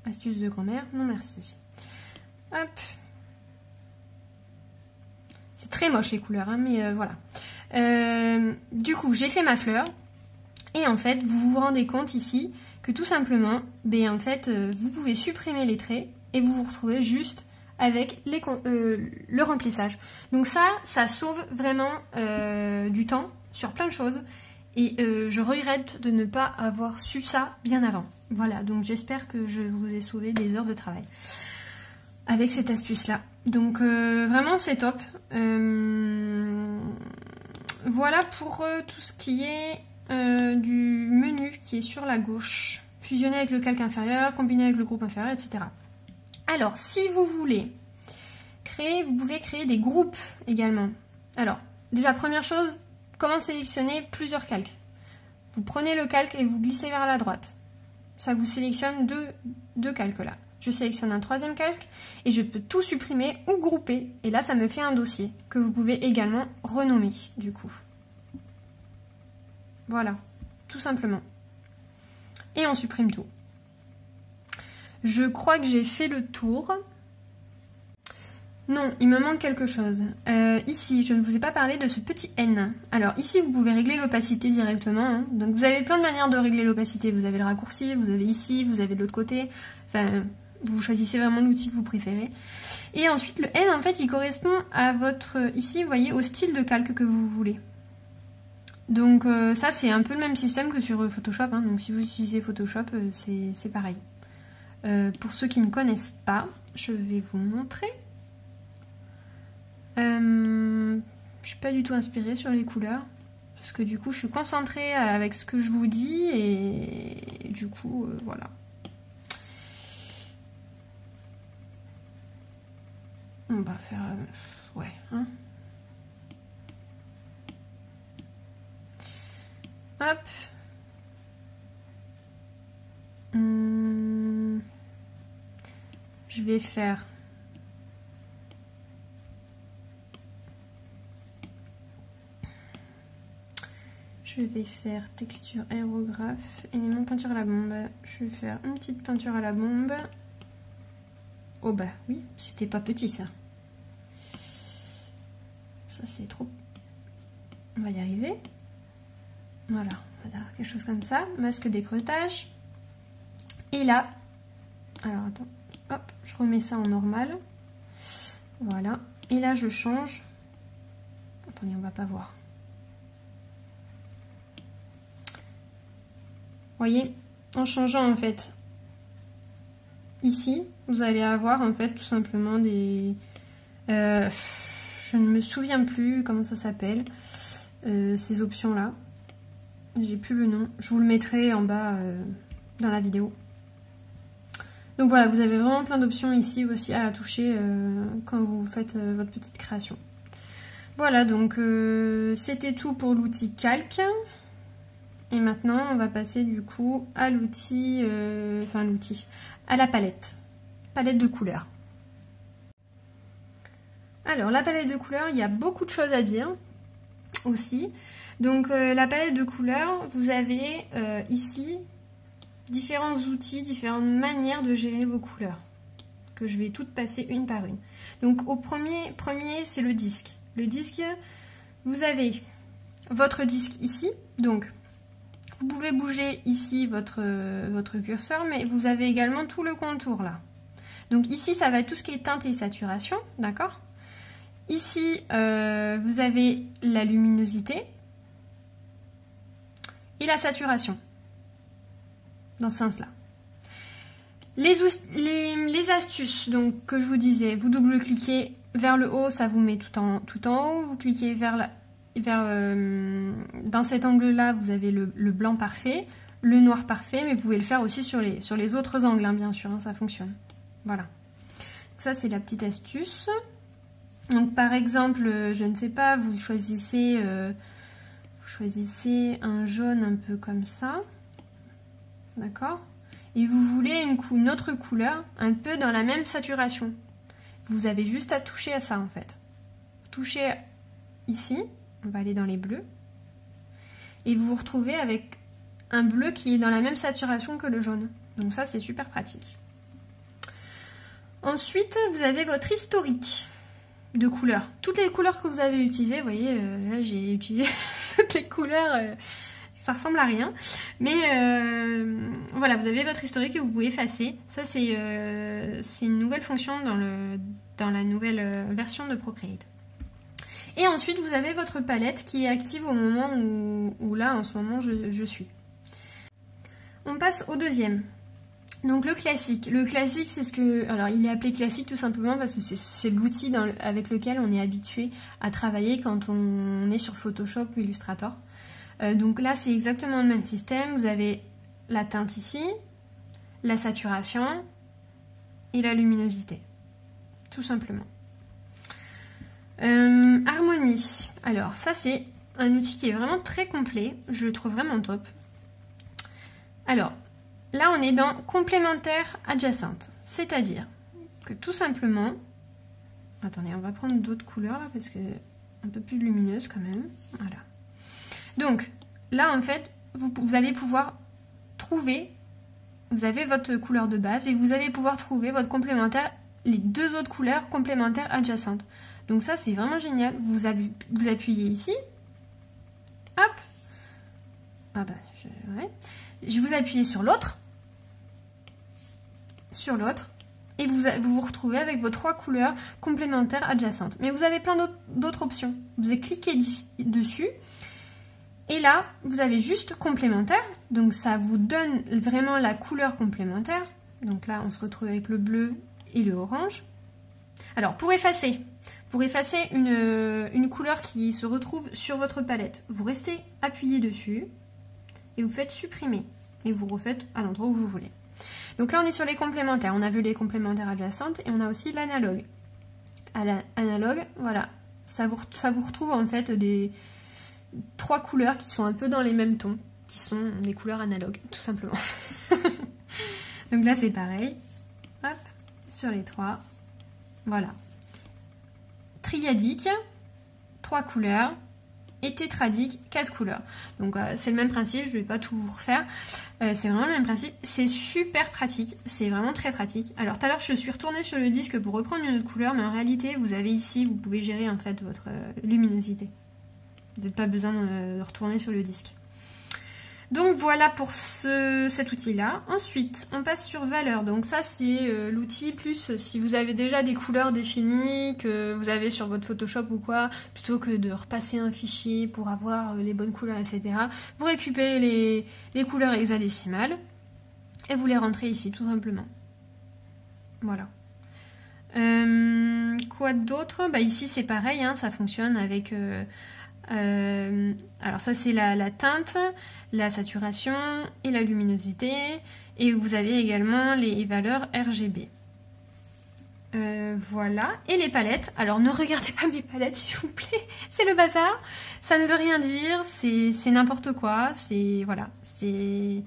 Astuce de grand-mère, non merci. Hop. C'est très moche les couleurs, hein, mais voilà. Du coup, j'ai fait ma fleur. Et en fait, vous vous rendez compte ici que tout simplement, ben, en fait, vous pouvez supprimer les traits et vous vous retrouvez juste avec le remplissage. Donc ça sauve vraiment du temps sur plein de choses. Et je regrette de ne pas avoir su ça bien avant. Voilà, donc j'espère que je vous ai sauvé des heures de travail avec cette astuce-là. Donc vraiment, c'est top. Voilà pour tout ce qui est du menu qui est sur la gauche. Fusionner avec le calque inférieur, combiner avec le groupe inférieur, etc. Alors, si vous voulez créer, vous pouvez créer des groupes également. Alors, déjà, première chose, comment sélectionner plusieurs calques? Vous prenez le calque et vous glissez vers la droite. Ça vous sélectionne deux calques là. Je sélectionne un troisième calque et je peux tout supprimer ou grouper. Et là, ça me fait un dossier que vous pouvez également renommer du coup. Voilà, tout simplement. Et on supprime tout. Je crois que j'ai fait le tour. Non, il me manque quelque chose. Ici, je ne vous ai pas parlé de ce petit N. Alors ici, vous pouvez régler l'opacité directement. Hein. Donc vous avez plein de manières de régler l'opacité. Vous avez le raccourci, vous avez ici, vous avez de l'autre côté. Enfin, vous choisissez vraiment l'outil que vous préférez. Et ensuite, le N, en fait, il correspond à votre, ici, vous voyez, au style de calque que vous voulez. Donc ça, c'est un peu le même système que sur Photoshop. Hein. Donc si vous utilisez Photoshop, c'est pareil. Pour ceux qui ne connaissent pas, je vais vous montrer. Je suis pas du tout inspirée sur les couleurs parce que du coup je suis concentrée avec ce que je vous dis et du coup voilà. On va faire ouais hein. Hop. Je vais faire texture aérographe, élément peinture à la bombe. Je vais faire une petite peinture à la bombe. Oh bah oui, c'était pas petit ça. Ça c'est trop. On va y arriver. Voilà, on va faire quelque chose comme ça. Masque d'écreutage. Et là, alors attends, hop, je remets ça en normal. Voilà. Et là je change. Attendez, on va pas voir. Voyez, en changeant en fait ici, vous allez avoir en fait tout simplement des... je ne me souviens plus comment ça s'appelle, ces options là. J'ai plus le nom, je vous le mettrai en bas dans la vidéo. Donc voilà, vous avez vraiment plein d'options ici aussi à toucher quand vous faites votre petite création. Voilà, donc c'était tout pour l'outil calque. Et maintenant, on va passer du coup à l'outil, à la palette de couleurs. Alors, la palette de couleurs, il y a beaucoup de choses à dire aussi. Donc, la palette de couleurs, vous avez ici différents outils, différentes manières de gérer vos couleurs, que je vais toutes passer une par une. Donc, au premier c'est le disque. Le disque, vous avez votre disque ici, donc... Vous pouvez bouger ici votre curseur, mais vous avez également tout le contour là. Donc ici, ça va être tout ce qui est teinte et saturation, d'accord? Ici, vous avez la luminosité et la saturation, dans ce sens-là. Les astuces donc, que je vous disais, vous double-cliquez vers le haut, ça vous met tout en haut, vous cliquez dans cet angle-là, vous avez le blanc parfait, le noir parfait, mais vous pouvez le faire aussi sur les autres angles, hein, bien sûr, hein, ça fonctionne. Voilà. Donc ça, c'est la petite astuce. Donc, par exemple, je ne sais pas, vous choisissez un jaune un peu comme ça, d'accord? Et vous voulez une autre couleur, un peu dans la même saturation. Vous avez juste à toucher à ça, en fait. Touchez ici. On va aller dans les bleus. Et vous vous retrouvez avec un bleu qui est dans la même saturation que le jaune. Donc ça, c'est super pratique. Ensuite, vous avez votre historique de couleurs. Toutes les couleurs que vous avez utilisées, vous voyez, là j'ai utilisé toutes les couleurs, ça ressemble à rien. Mais voilà, vous avez votre historique que vous pouvez effacer. Ça, c'est une nouvelle fonction dans la nouvelle version de Procreate. Et ensuite, vous avez votre palette qui est active au moment où là, en ce moment, je suis. On passe au deuxième. Donc le classique. Le classique, c'est ce que... Alors, il est appelé classique tout simplement parce que c'est l'outil avec lequel on est habitué à travailler quand on est sur Photoshop ou Illustrator. Donc là, c'est exactement le même système. Vous avez la teinte ici, la saturation et la luminosité. Tout simplement. Harmonie. Alors, ça, c'est un outil qui est vraiment très complet. Je le trouve vraiment top. Alors, là, on est dans complémentaire adjacente. C'est-à-dire que tout simplement... Attendez, on va prendre d'autres couleurs là, parce que un peu plus lumineuse quand même. Voilà. Donc, là, en fait, vous allez pouvoir trouver... Vous avez votre couleur de base et vous allez pouvoir trouver votre complémentaire, les deux autres couleurs complémentaires adjacentes. Donc ça, c'est vraiment génial. Vous appuyez ici. Hop. Ah bah, ouais. Je vous appuie sur l'autre. Sur l'autre. Et vous vous retrouvez avec vos trois couleurs complémentaires adjacentes. Mais vous avez plein d'autres options. Vous avez cliqué dessus. Et là, vous avez juste complémentaire. Donc ça vous donne vraiment la couleur complémentaire. Donc là, on se retrouve avec le bleu et le orange. Alors, pour effacer une couleur qui se retrouve sur votre palette, vous restez appuyé dessus et vous faites supprimer. Et vous refaites à l'endroit où vous voulez. Donc là, on est sur les complémentaires. On a vu les complémentaires adjacentes et on a aussi l'analogue. À l'analogue, voilà, ça vous retrouve en fait des trois couleurs qui sont un peu dans les mêmes tons, qui sont des couleurs analogues, tout simplement. Donc là, c'est pareil. Hop, sur les trois. Voilà. Triadique, 3 couleurs, et tétradique, 4 couleurs. Donc c'est le même principe, je ne vais pas tout refaire. C'est vraiment le même principe. C'est super pratique, c'est vraiment très pratique. Alors tout à l'heure, je suis retournée sur le disque pour reprendre une autre couleur, mais en réalité, vous avez ici, vous pouvez gérer en fait votre luminosité. Vous n'avez pas besoin de retourner sur le disque. Donc voilà pour cet outil-là. Ensuite, on passe sur valeur. Donc ça, c'est l'outil plus si vous avez déjà des couleurs définies que vous avez sur votre Photoshop ou quoi, plutôt que de repasser un fichier pour avoir les bonnes couleurs, etc. Vous récupérez les couleurs hexadécimales et vous les rentrez ici, tout simplement. Voilà. Quoi d'autre? Bah ici, c'est pareil, hein, ça fonctionne avec... alors ça c'est la teinte, la saturation et la luminosité, et vous avez également les valeurs RGB. Voilà, et les palettes. Alors ne regardez pas mes palettes s'il vous plaît, c'est le bazar, ça ne veut rien dire, c'est n'importe quoi, c'est voilà, c'est...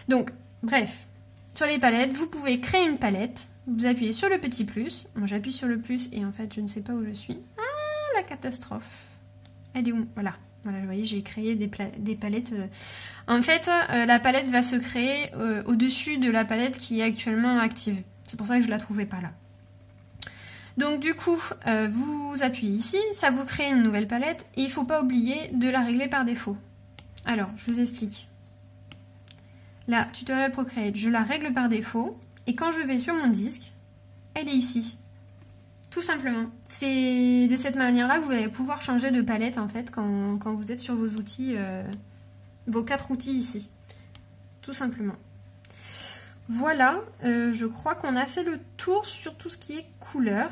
Donc bref, sur les palettes, vous pouvez créer une palette, vous appuyez sur le petit plus, moi j'appuie sur le plus et en fait je ne sais pas où je suis, ah la catastrophe. Elle est où? Voilà, vous voyez, j'ai créé des palettes. En fait, la palette va se créer au-dessus de la palette qui est actuellement active. C'est pour ça que je ne la trouvais pas là. Donc du coup, vous appuyez ici, ça vous crée une nouvelle palette et il ne faut pas oublier de la régler par défaut. Alors, je vous explique. Là, tutoriel Procreate, je la règle par défaut et quand je vais sur mon disque, elle est ici. Tout simplement. C'est de cette manière-là que vous allez pouvoir changer de palette en fait quand vous êtes sur vos outils, vos 4 outils ici. Tout simplement. Voilà, je crois qu'on a fait le tour sur tout ce qui est couleur.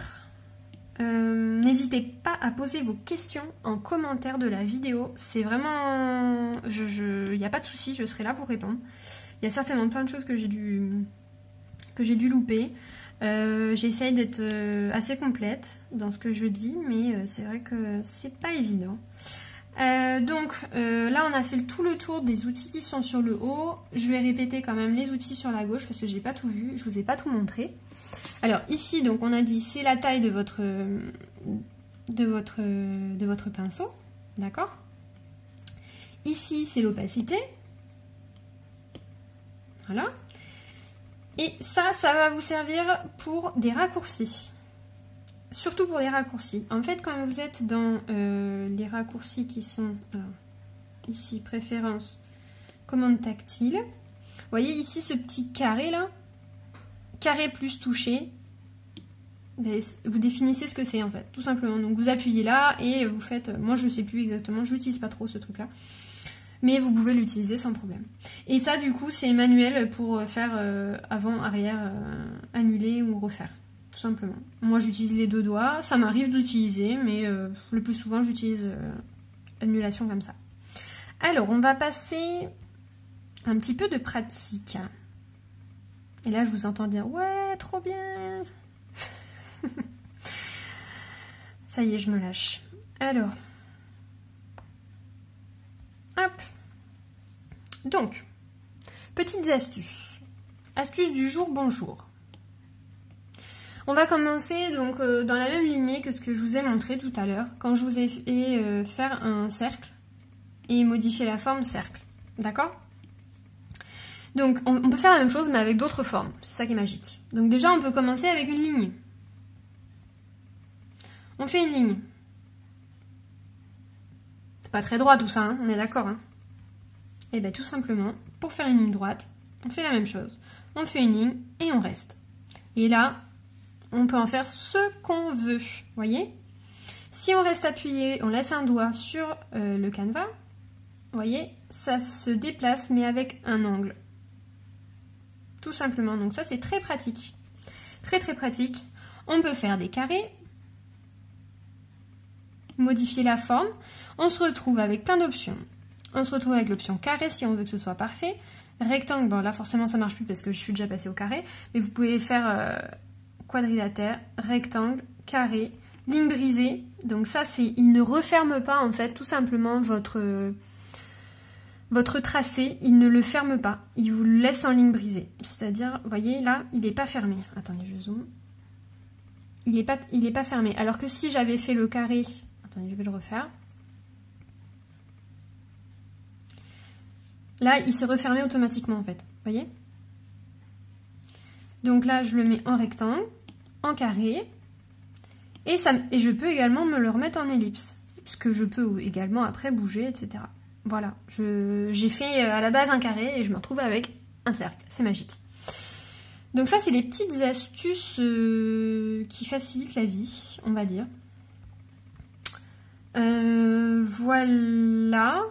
N'hésitez pas à poser vos questions en commentaire de la vidéo. C'est vraiment... Il n'y a pas de souci, je serai là pour répondre. Il y a certainement plein de choses que j'ai dû louper. J'essaye d'être assez complète dans ce que je dis, mais c'est vrai que c'est pas évident. Donc là on a fait tout le tour des outils qui sont sur le haut. Je vais répéter quand même les outils sur la gauche parce que j'ai pas tout vu, je vous ai pas tout montré. Alors ici donc on a dit c'est la taille de votre pinceau. D'accord? Ici, c'est l'opacité. Voilà. Et ça va vous servir pour des raccourcis. Surtout pour les raccourcis. En fait, quand vous êtes dans les raccourcis qui sont... Alors, ici, préférence, commande tactile. Vous voyez ici ce petit carré là, carré plus touché. Vous définissez ce que c'est en fait, tout simplement. Donc vous appuyez là et vous faites... Moi je ne sais plus exactement, je n'utilise pas trop ce truc là. Mais vous pouvez l'utiliser sans problème. Et ça du coup c'est manuel pour faire avant, arrière, annuler ou refaire. Tout simplement. Moi j'utilise les deux doigts, ça m'arrive d'utiliser, mais le plus souvent j'utilise annulation comme ça. Alors on va passer... un petit peu de pratique. Et là, je vous entends dire « Ouais, trop bien !» Ça y est, je me lâche. Alors. Hop. Donc, petites astuces. Astuce du jour, bonjour. On va commencer donc dans la même lignée que ce que je vous ai montré tout à l'heure, quand je vous ai fait faire un cercle et modifier la forme cercle. D'accord ? Donc on peut faire la même chose mais avec d'autres formes, c'est ça qui est magique. Donc déjà on peut commencer avec une ligne. On fait une ligne. C'est pas très droit tout ça, hein, on est d'accord. Hein. Et bien tout simplement, pour faire une ligne droite, on fait la même chose. On fait une ligne et on reste. Et là, on peut en faire ce qu'on veut, voyez ? Si on reste appuyé, on laisse un doigt sur le canevas, voyez, ça se déplace mais avec un angle. Tout simplement, donc ça c'est très pratique. Très très pratique. On peut faire des carrés, modifier la forme. On se retrouve avec plein d'options. On se retrouve avec l'option carré si on veut que ce soit parfait. Rectangle, bon là forcément ça marche plus parce que je suis déjà passée au carré. Mais vous pouvez faire quadrilatère, rectangle, carré, ligne brisée. Donc ça c'est, il ne referme pas en fait tout simplement votre tracé, il ne le ferme pas, il vous le laisse en ligne brisée. C'est-à-dire, vous voyez, là, il n'est pas fermé. Attendez, je zoome. Il n'est pas fermé. Alors que si j'avais fait le carré... Attendez, je vais le refaire. Là, il s'est refermé automatiquement, en fait. Vous voyez ? Donc là, je le mets en rectangle, en carré. Et je peux également me le remettre en ellipse. Ce que je peux également après bouger, etc. Voilà, j'ai fait à la base un carré et je me retrouve avec un cercle, c'est magique. Donc ça c'est les petites astuces qui facilitent la vie, on va dire. Voilà.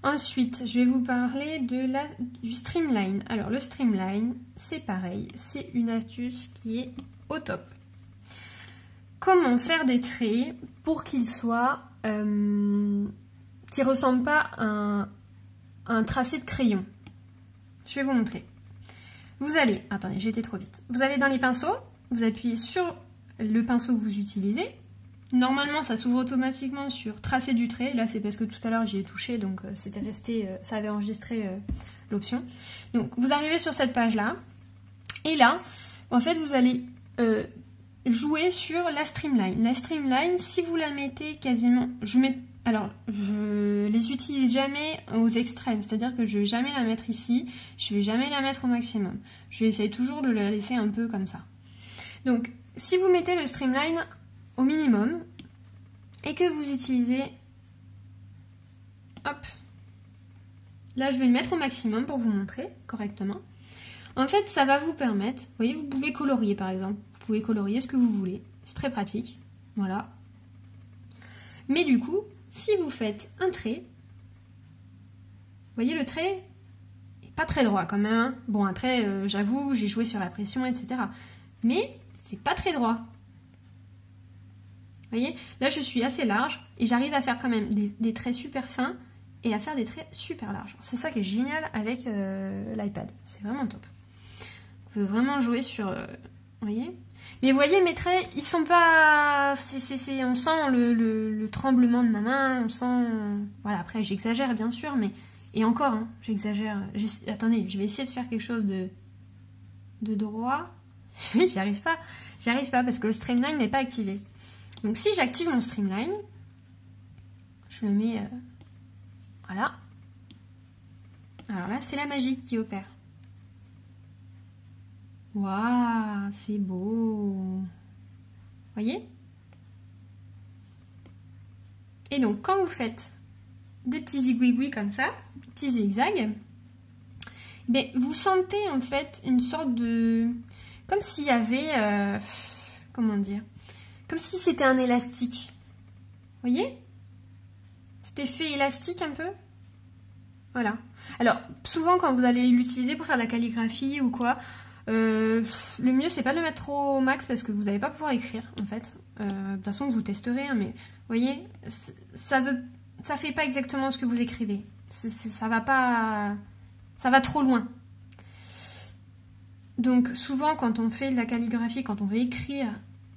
Ensuite, je vais vous parler du streamline. Alors le streamline, c'est pareil, c'est une astuce qui est au top. Comment faire des traits pour qu'ils soient... qui ne ressemble pas à un tracé de crayon. Je vais vous montrer. Vous allez, attendez, j'ai été trop vite. Vous allez dans les pinceaux, vous appuyez sur le pinceau que vous utilisez. Normalement, ça s'ouvre automatiquement sur tracer du trait. Là, c'est parce que tout à l'heure, j'y ai touché, donc c'était resté, ça avait enregistré l'option. Donc, vous arrivez sur cette page-là. Et là, en fait, vous allez jouer sur la streamline. La streamline, si vous la mettez quasiment... Alors, je les utilise jamais aux extrêmes, c'est-à-dire que je vais jamais la mettre ici, je vais jamais la mettre au maximum. Je vais essayer toujours de la laisser un peu comme ça. Donc, si vous mettez le streamline au minimum et que vous utilisez... Hop. Là, je vais le mettre au maximum pour vous montrer correctement. En fait, ça va vous permettre... Vous voyez, vous pouvez colorier par exemple. Vous pouvez colorier ce que vous voulez. C'est très pratique. Voilà. Mais du coup, si vous faites un trait... Vous voyez, le trait n'est pas très droit quand même. Hein. Bon, après, j'avoue, j'ai joué sur la pression, etc. Mais c'est pas très droit. Vous voyez, là je suis assez large et j'arrive à faire quand même des traits super fins et à faire des traits super larges. C'est ça qui est génial avec l'iPad, c'est vraiment top. On peut vraiment jouer sur... vous voyez ? Mais vous voyez, mes traits, ils sont pas... on sent le tremblement de ma main, on sent... Voilà, après j'exagère bien sûr, mais... Et encore, hein, j'exagère. Attendez, je vais essayer de faire quelque chose de droit. Oui, j'y arrive pas. J'y arrive pas parce que le streamline n'est pas activé. Donc si j'active mon streamline, je le mets, voilà. Alors là, c'est la magie qui opère. Waouh, c'est beau. Voyez? Et donc, quand vous faites des petits zigouigouis comme ça, petits zigzags, ben, vous sentez en fait une sorte de... Comme s'il y avait... comment dire? Comme si c'était un élastique. Voyez? Cet effet élastique un peu. Voilà. Alors, souvent quand vous allez l'utiliser pour faire de la calligraphie ou quoi, le mieux c'est pas de le mettre trop au max parce que vous n'allez pas pouvoir écrire en fait. De toute façon vous testerez, hein, mais vous voyez, ça fait pas exactement ce que vous écrivez. Ça va pas, ça va trop loin. Donc souvent quand on fait de la calligraphie, quand on veut écrire,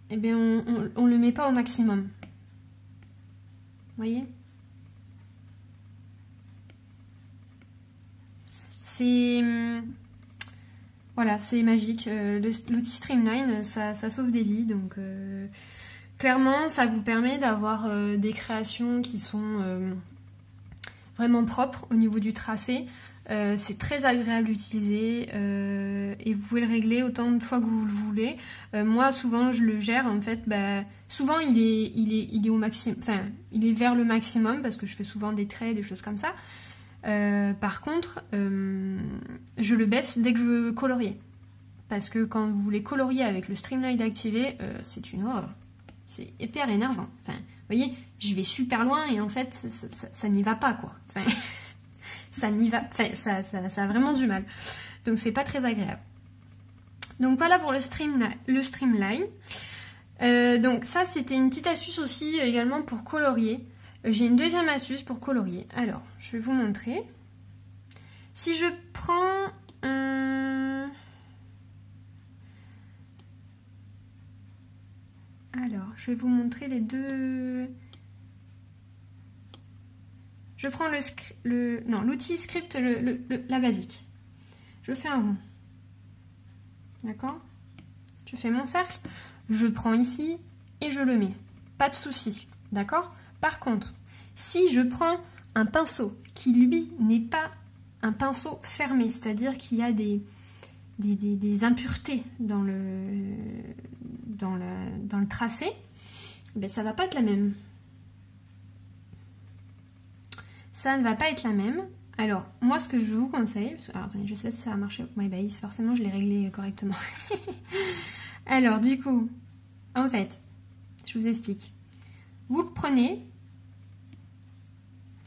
eh bien on le met pas au maximum. Vous voyez? C'est... Voilà, c'est magique. L'outil Streamline, ça sauve des vies. Donc, clairement, ça vous permet d'avoir des créations qui sont vraiment propres au niveau du tracé. C'est très agréable d'utiliser et vous pouvez le régler autant de fois que vous le voulez. Moi, souvent, je le gère. En fait, souvent, il est au maximum. Enfin, il est vers le maximum parce que je fais souvent des traits, des choses comme ça. Par contre, je le baisse dès que je veux colorier. Parce que quand vous voulez colorier avec le Streamline activé, c'est une horreur. C'est hyper énervant. Enfin, vous voyez, je vais super loin et en fait, ça n'y va pas, quoi. Enfin, ça n'y va... Enfin, ça a vraiment du mal. Donc, c'est pas très agréable. Donc, voilà pour le Streamline. Donc, ça, c'était une petite astuce aussi également pour colorier. J'ai une deuxième astuce pour colorier. Alors, je vais vous montrer. Si je prends un... Alors, je vais vous montrer les deux... Je prends l'outil script, la basique. Je fais un rond. D'accord? Je fais mon cercle, je prends ici et je le mets. Pas de souci. D'accord? Par contre, si je prends un pinceau qui, lui, n'est pas un pinceau fermé, c'est-à-dire qu'il y a des impuretés dans le tracé, ben, ça ne va pas être la même. Ça ne va pas être la même. Alors, moi, ce que je vous conseille... Alors, attendez, je sais pas si ça va marcher. Oui, bah, forcément, je l'ai réglé correctement. Alors, du coup, en fait, je vous explique. Vous le prenez...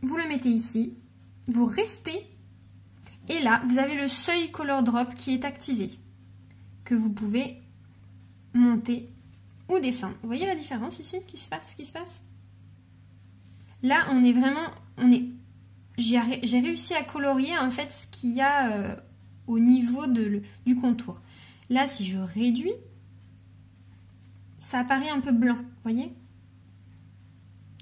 Vous le mettez ici, vous restez, et là, vous avez le seuil Color Drop qui est activé, que vous pouvez monter ou descendre. Vous voyez la différence ici qui se passe? Là, on est vraiment... J'ai réussi à colorier en fait ce qu'il y a au niveau du contour. Là, si je réduis, ça apparaît un peu blanc, vous voyez?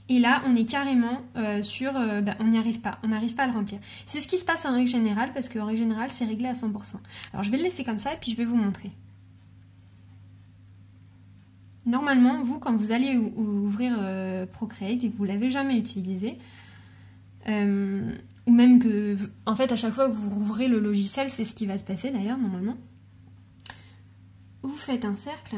Et là, on est carrément sur... on n'y arrive pas. On n'arrive pas à le remplir. C'est ce qui se passe en règle générale, parce qu'en règle générale, c'est réglé à 100%. Alors, je vais le laisser comme ça, et puis je vais vous montrer. Normalement, vous, quand vous allez ouvrir Procreate, et que vous ne l'avez jamais utilisé, ou même que... En fait, à chaque fois que vous ouvrez le logiciel, c'est ce qui va se passer, d'ailleurs, normalement. Vous faites un cercle...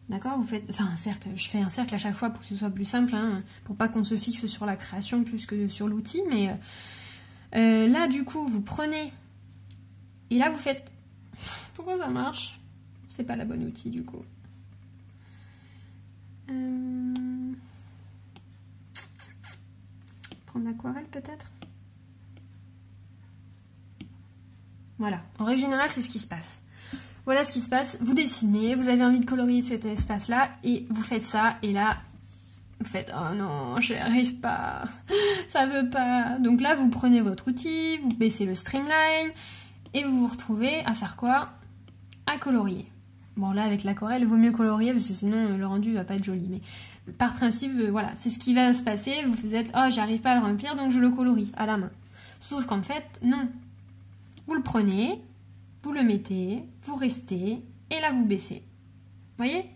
D'accord, vous faites, enfin un cercle, je fais un cercle à chaque fois pour que ce soit plus simple, hein, pour pas qu'on se fixe sur la création plus que sur l'outil, mais là du coup vous prenez, et là vous faites, pourquoi ça marche? C'est pas la bonne outil du coup. Prendre l'aquarelle peut-être? Voilà, en règle générale c'est ce qui se passe. Voilà ce qui se passe, vous dessinez, vous avez envie de colorier cet espace-là, et vous faites ça, et là, vous faites « Oh non, j'y arrive pas, ça veut pas ». Donc là, vous prenez votre outil, vous baissez le Streamline, et vous vous retrouvez à faire quoi? À colorier. Bon là, avec l'aquarelle, il vaut mieux colorier, parce que sinon, le rendu va pas être joli. Mais par principe, voilà, c'est ce qui va se passer, vous êtes « Oh, j'arrive pas à le remplir, donc je le colorie à la main ». Sauf qu'en fait, non. Vous le prenez... Vous le mettez, vous restez, et là vous baissez. Voyez?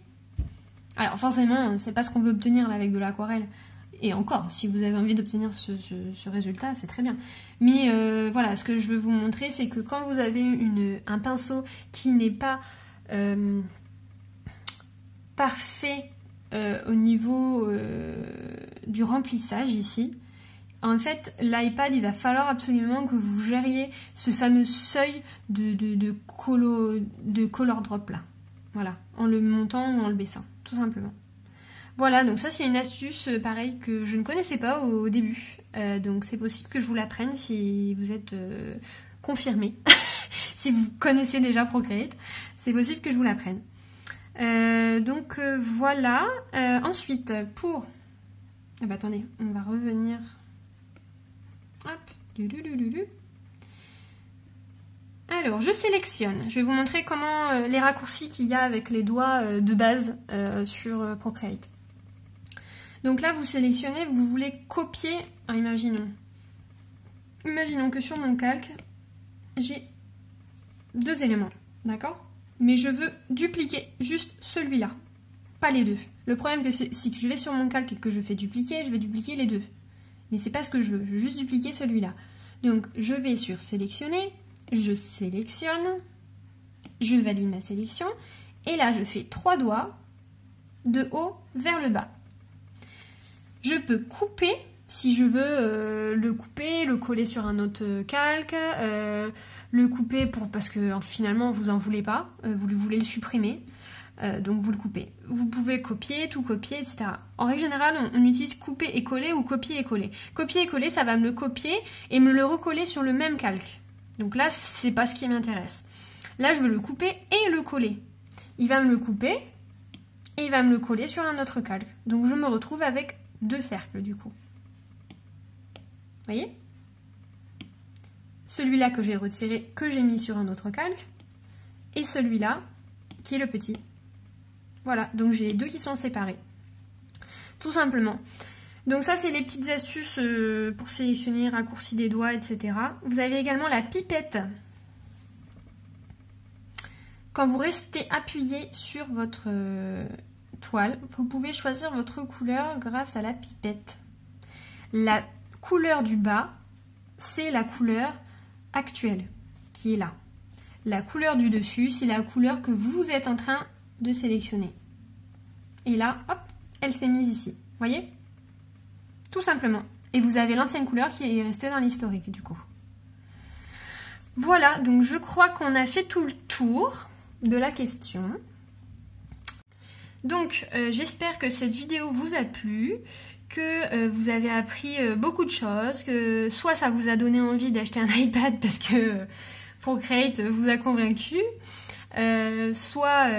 Alors forcément, c'est pas ce qu'on veut obtenir là avec de l'aquarelle. Et encore, si vous avez envie d'obtenir ce résultat, c'est très bien. Mais voilà, ce que je veux vous montrer, c'est que quand vous avez un pinceau qui n'est pas parfait au niveau du remplissage ici, en fait, l'iPad, il va falloir absolument que vous gériez ce fameux seuil de color drop là. Voilà, en le montant ou en le baissant, tout simplement. Voilà, donc ça c'est une astuce pareil que je ne connaissais pas au début. Donc c'est possible que je vous l'apprenne si vous êtes confirmé. Si vous connaissez déjà Procreate, c'est possible que je vous l'apprenne. Donc voilà. Ensuite, pour... Ah bah attendez, on va revenir... Hop. Alors, je sélectionne. Je vais vous montrer comment les raccourcis qu'il y a avec les doigts de base sur Procreate. Donc là, vous sélectionnez, vous voulez copier... Ah, imaginons que sur mon calque, j'ai 2 éléments, d'accord? Mais je veux dupliquer juste celui-là, pas les deux. Le problème, c'est que je vais sur mon calque et que je fais dupliquer, je vais dupliquer les deux. Mais c'est pas ce que je veux juste dupliquer celui-là. Donc, je vais sur sélectionner, je sélectionne, je valide ma sélection, et là, je fais 3 doigts de haut vers le bas. Je peux couper, si je veux le couper, le coller sur un autre calque, le couper parce que finalement vous en voulez pas, vous voulez le supprimer, donc vous le coupez. Vous pouvez copier, tout copier, etc. En règle générale, on utilise couper et coller ou copier et coller. Copier et coller, ça va me le copier et me le recoller sur le même calque. Donc là, c'est pas ce qui m'intéresse. Là, je veux le couper et le coller. Il va me le couper et il va me le coller sur un autre calque. Donc je me retrouve avec 2 cercles du coup. Vous voyez? Celui-là que j'ai retiré, que j'ai mis sur un autre calque, et celui-là qui est le petit. Voilà, donc j'ai les 2 qui sont séparés. Tout simplement. Donc ça, c'est les petites astuces pour sélectionner, raccourci des doigts, etc. Vous avez également la pipette. Quand vous restez appuyé sur votre toile, vous pouvez choisir votre couleur grâce à la pipette. La couleur du bas, c'est la couleur actuelle qui est là. La couleur du dessus, c'est la couleur que vous êtes en train de sélectionner. Et là, hop, elle s'est mise ici. Voyez? Tout simplement. Et vous avez l'ancienne couleur qui est restée dans l'historique du coup. Voilà, donc je crois qu'on a fait tout le tour de la question. Donc j'espère que cette vidéo vous a plu, que vous avez appris beaucoup de choses, que soit ça vous a donné envie d'acheter un iPad parce que Procreate vous a convaincu, soit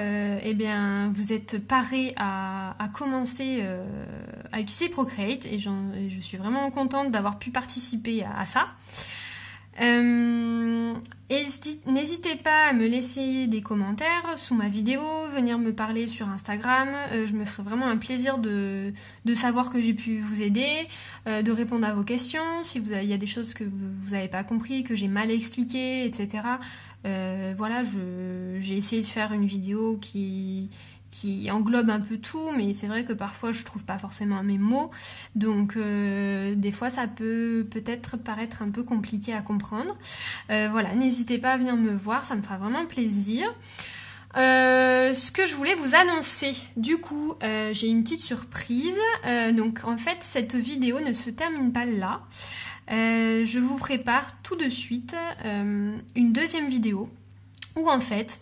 eh bien, vous êtes paré à commencer à utiliser Procreate et je suis vraiment contente d'avoir pu participer à ça. N'hésitez pas à me laisser des commentaires sous ma vidéo, venir me parler sur Instagram, je me ferai vraiment un plaisir de savoir que j'ai pu vous aider, de répondre à vos questions, si il y a des choses que vous n'avez pas compris, que j'ai mal expliqué, etc. Voilà, j'ai essayé de faire une vidéo qui englobe un peu tout, mais c'est vrai que parfois je trouve pas forcément mes mots, donc des fois ça peut peut-être paraître un peu compliqué à comprendre. Voilà, n'hésitez pas à venir me voir, ça me fera vraiment plaisir. Ce que je voulais vous annoncer, du coup, j'ai une petite surprise. Donc en fait, cette vidéo ne se termine pas là. Je vous prépare tout de suite une deuxième vidéo où en fait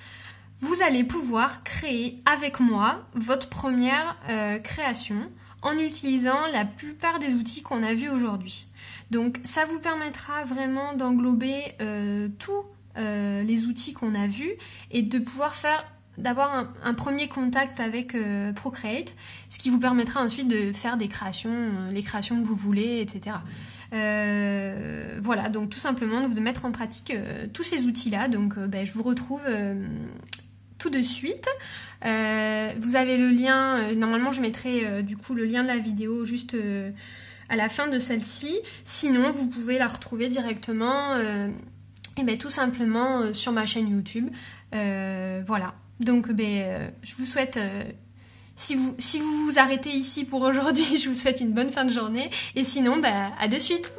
vous allez pouvoir créer avec moi votre première création en utilisant la plupart des outils qu'on a vus aujourd'hui. Donc ça vous permettra vraiment d'englober tous les outils qu'on a vus et de pouvoir d'avoir un premier contact avec Procreate, ce qui vous permettra ensuite de faire des créations, les créations que vous voulez, etc. Voilà, donc tout simplement de mettre en pratique tous ces outils-là. Donc je vous retrouve tout de suite. Vous avez le lien, normalement je mettrai du coup le lien de la vidéo juste à la fin de celle-ci. Sinon vous pouvez la retrouver directement tout simplement sur ma chaîne YouTube. Voilà, donc je vous souhaite Si vous vous arrêtez ici pour aujourd'hui, je vous souhaite une bonne fin de journée. Et sinon, à de suite.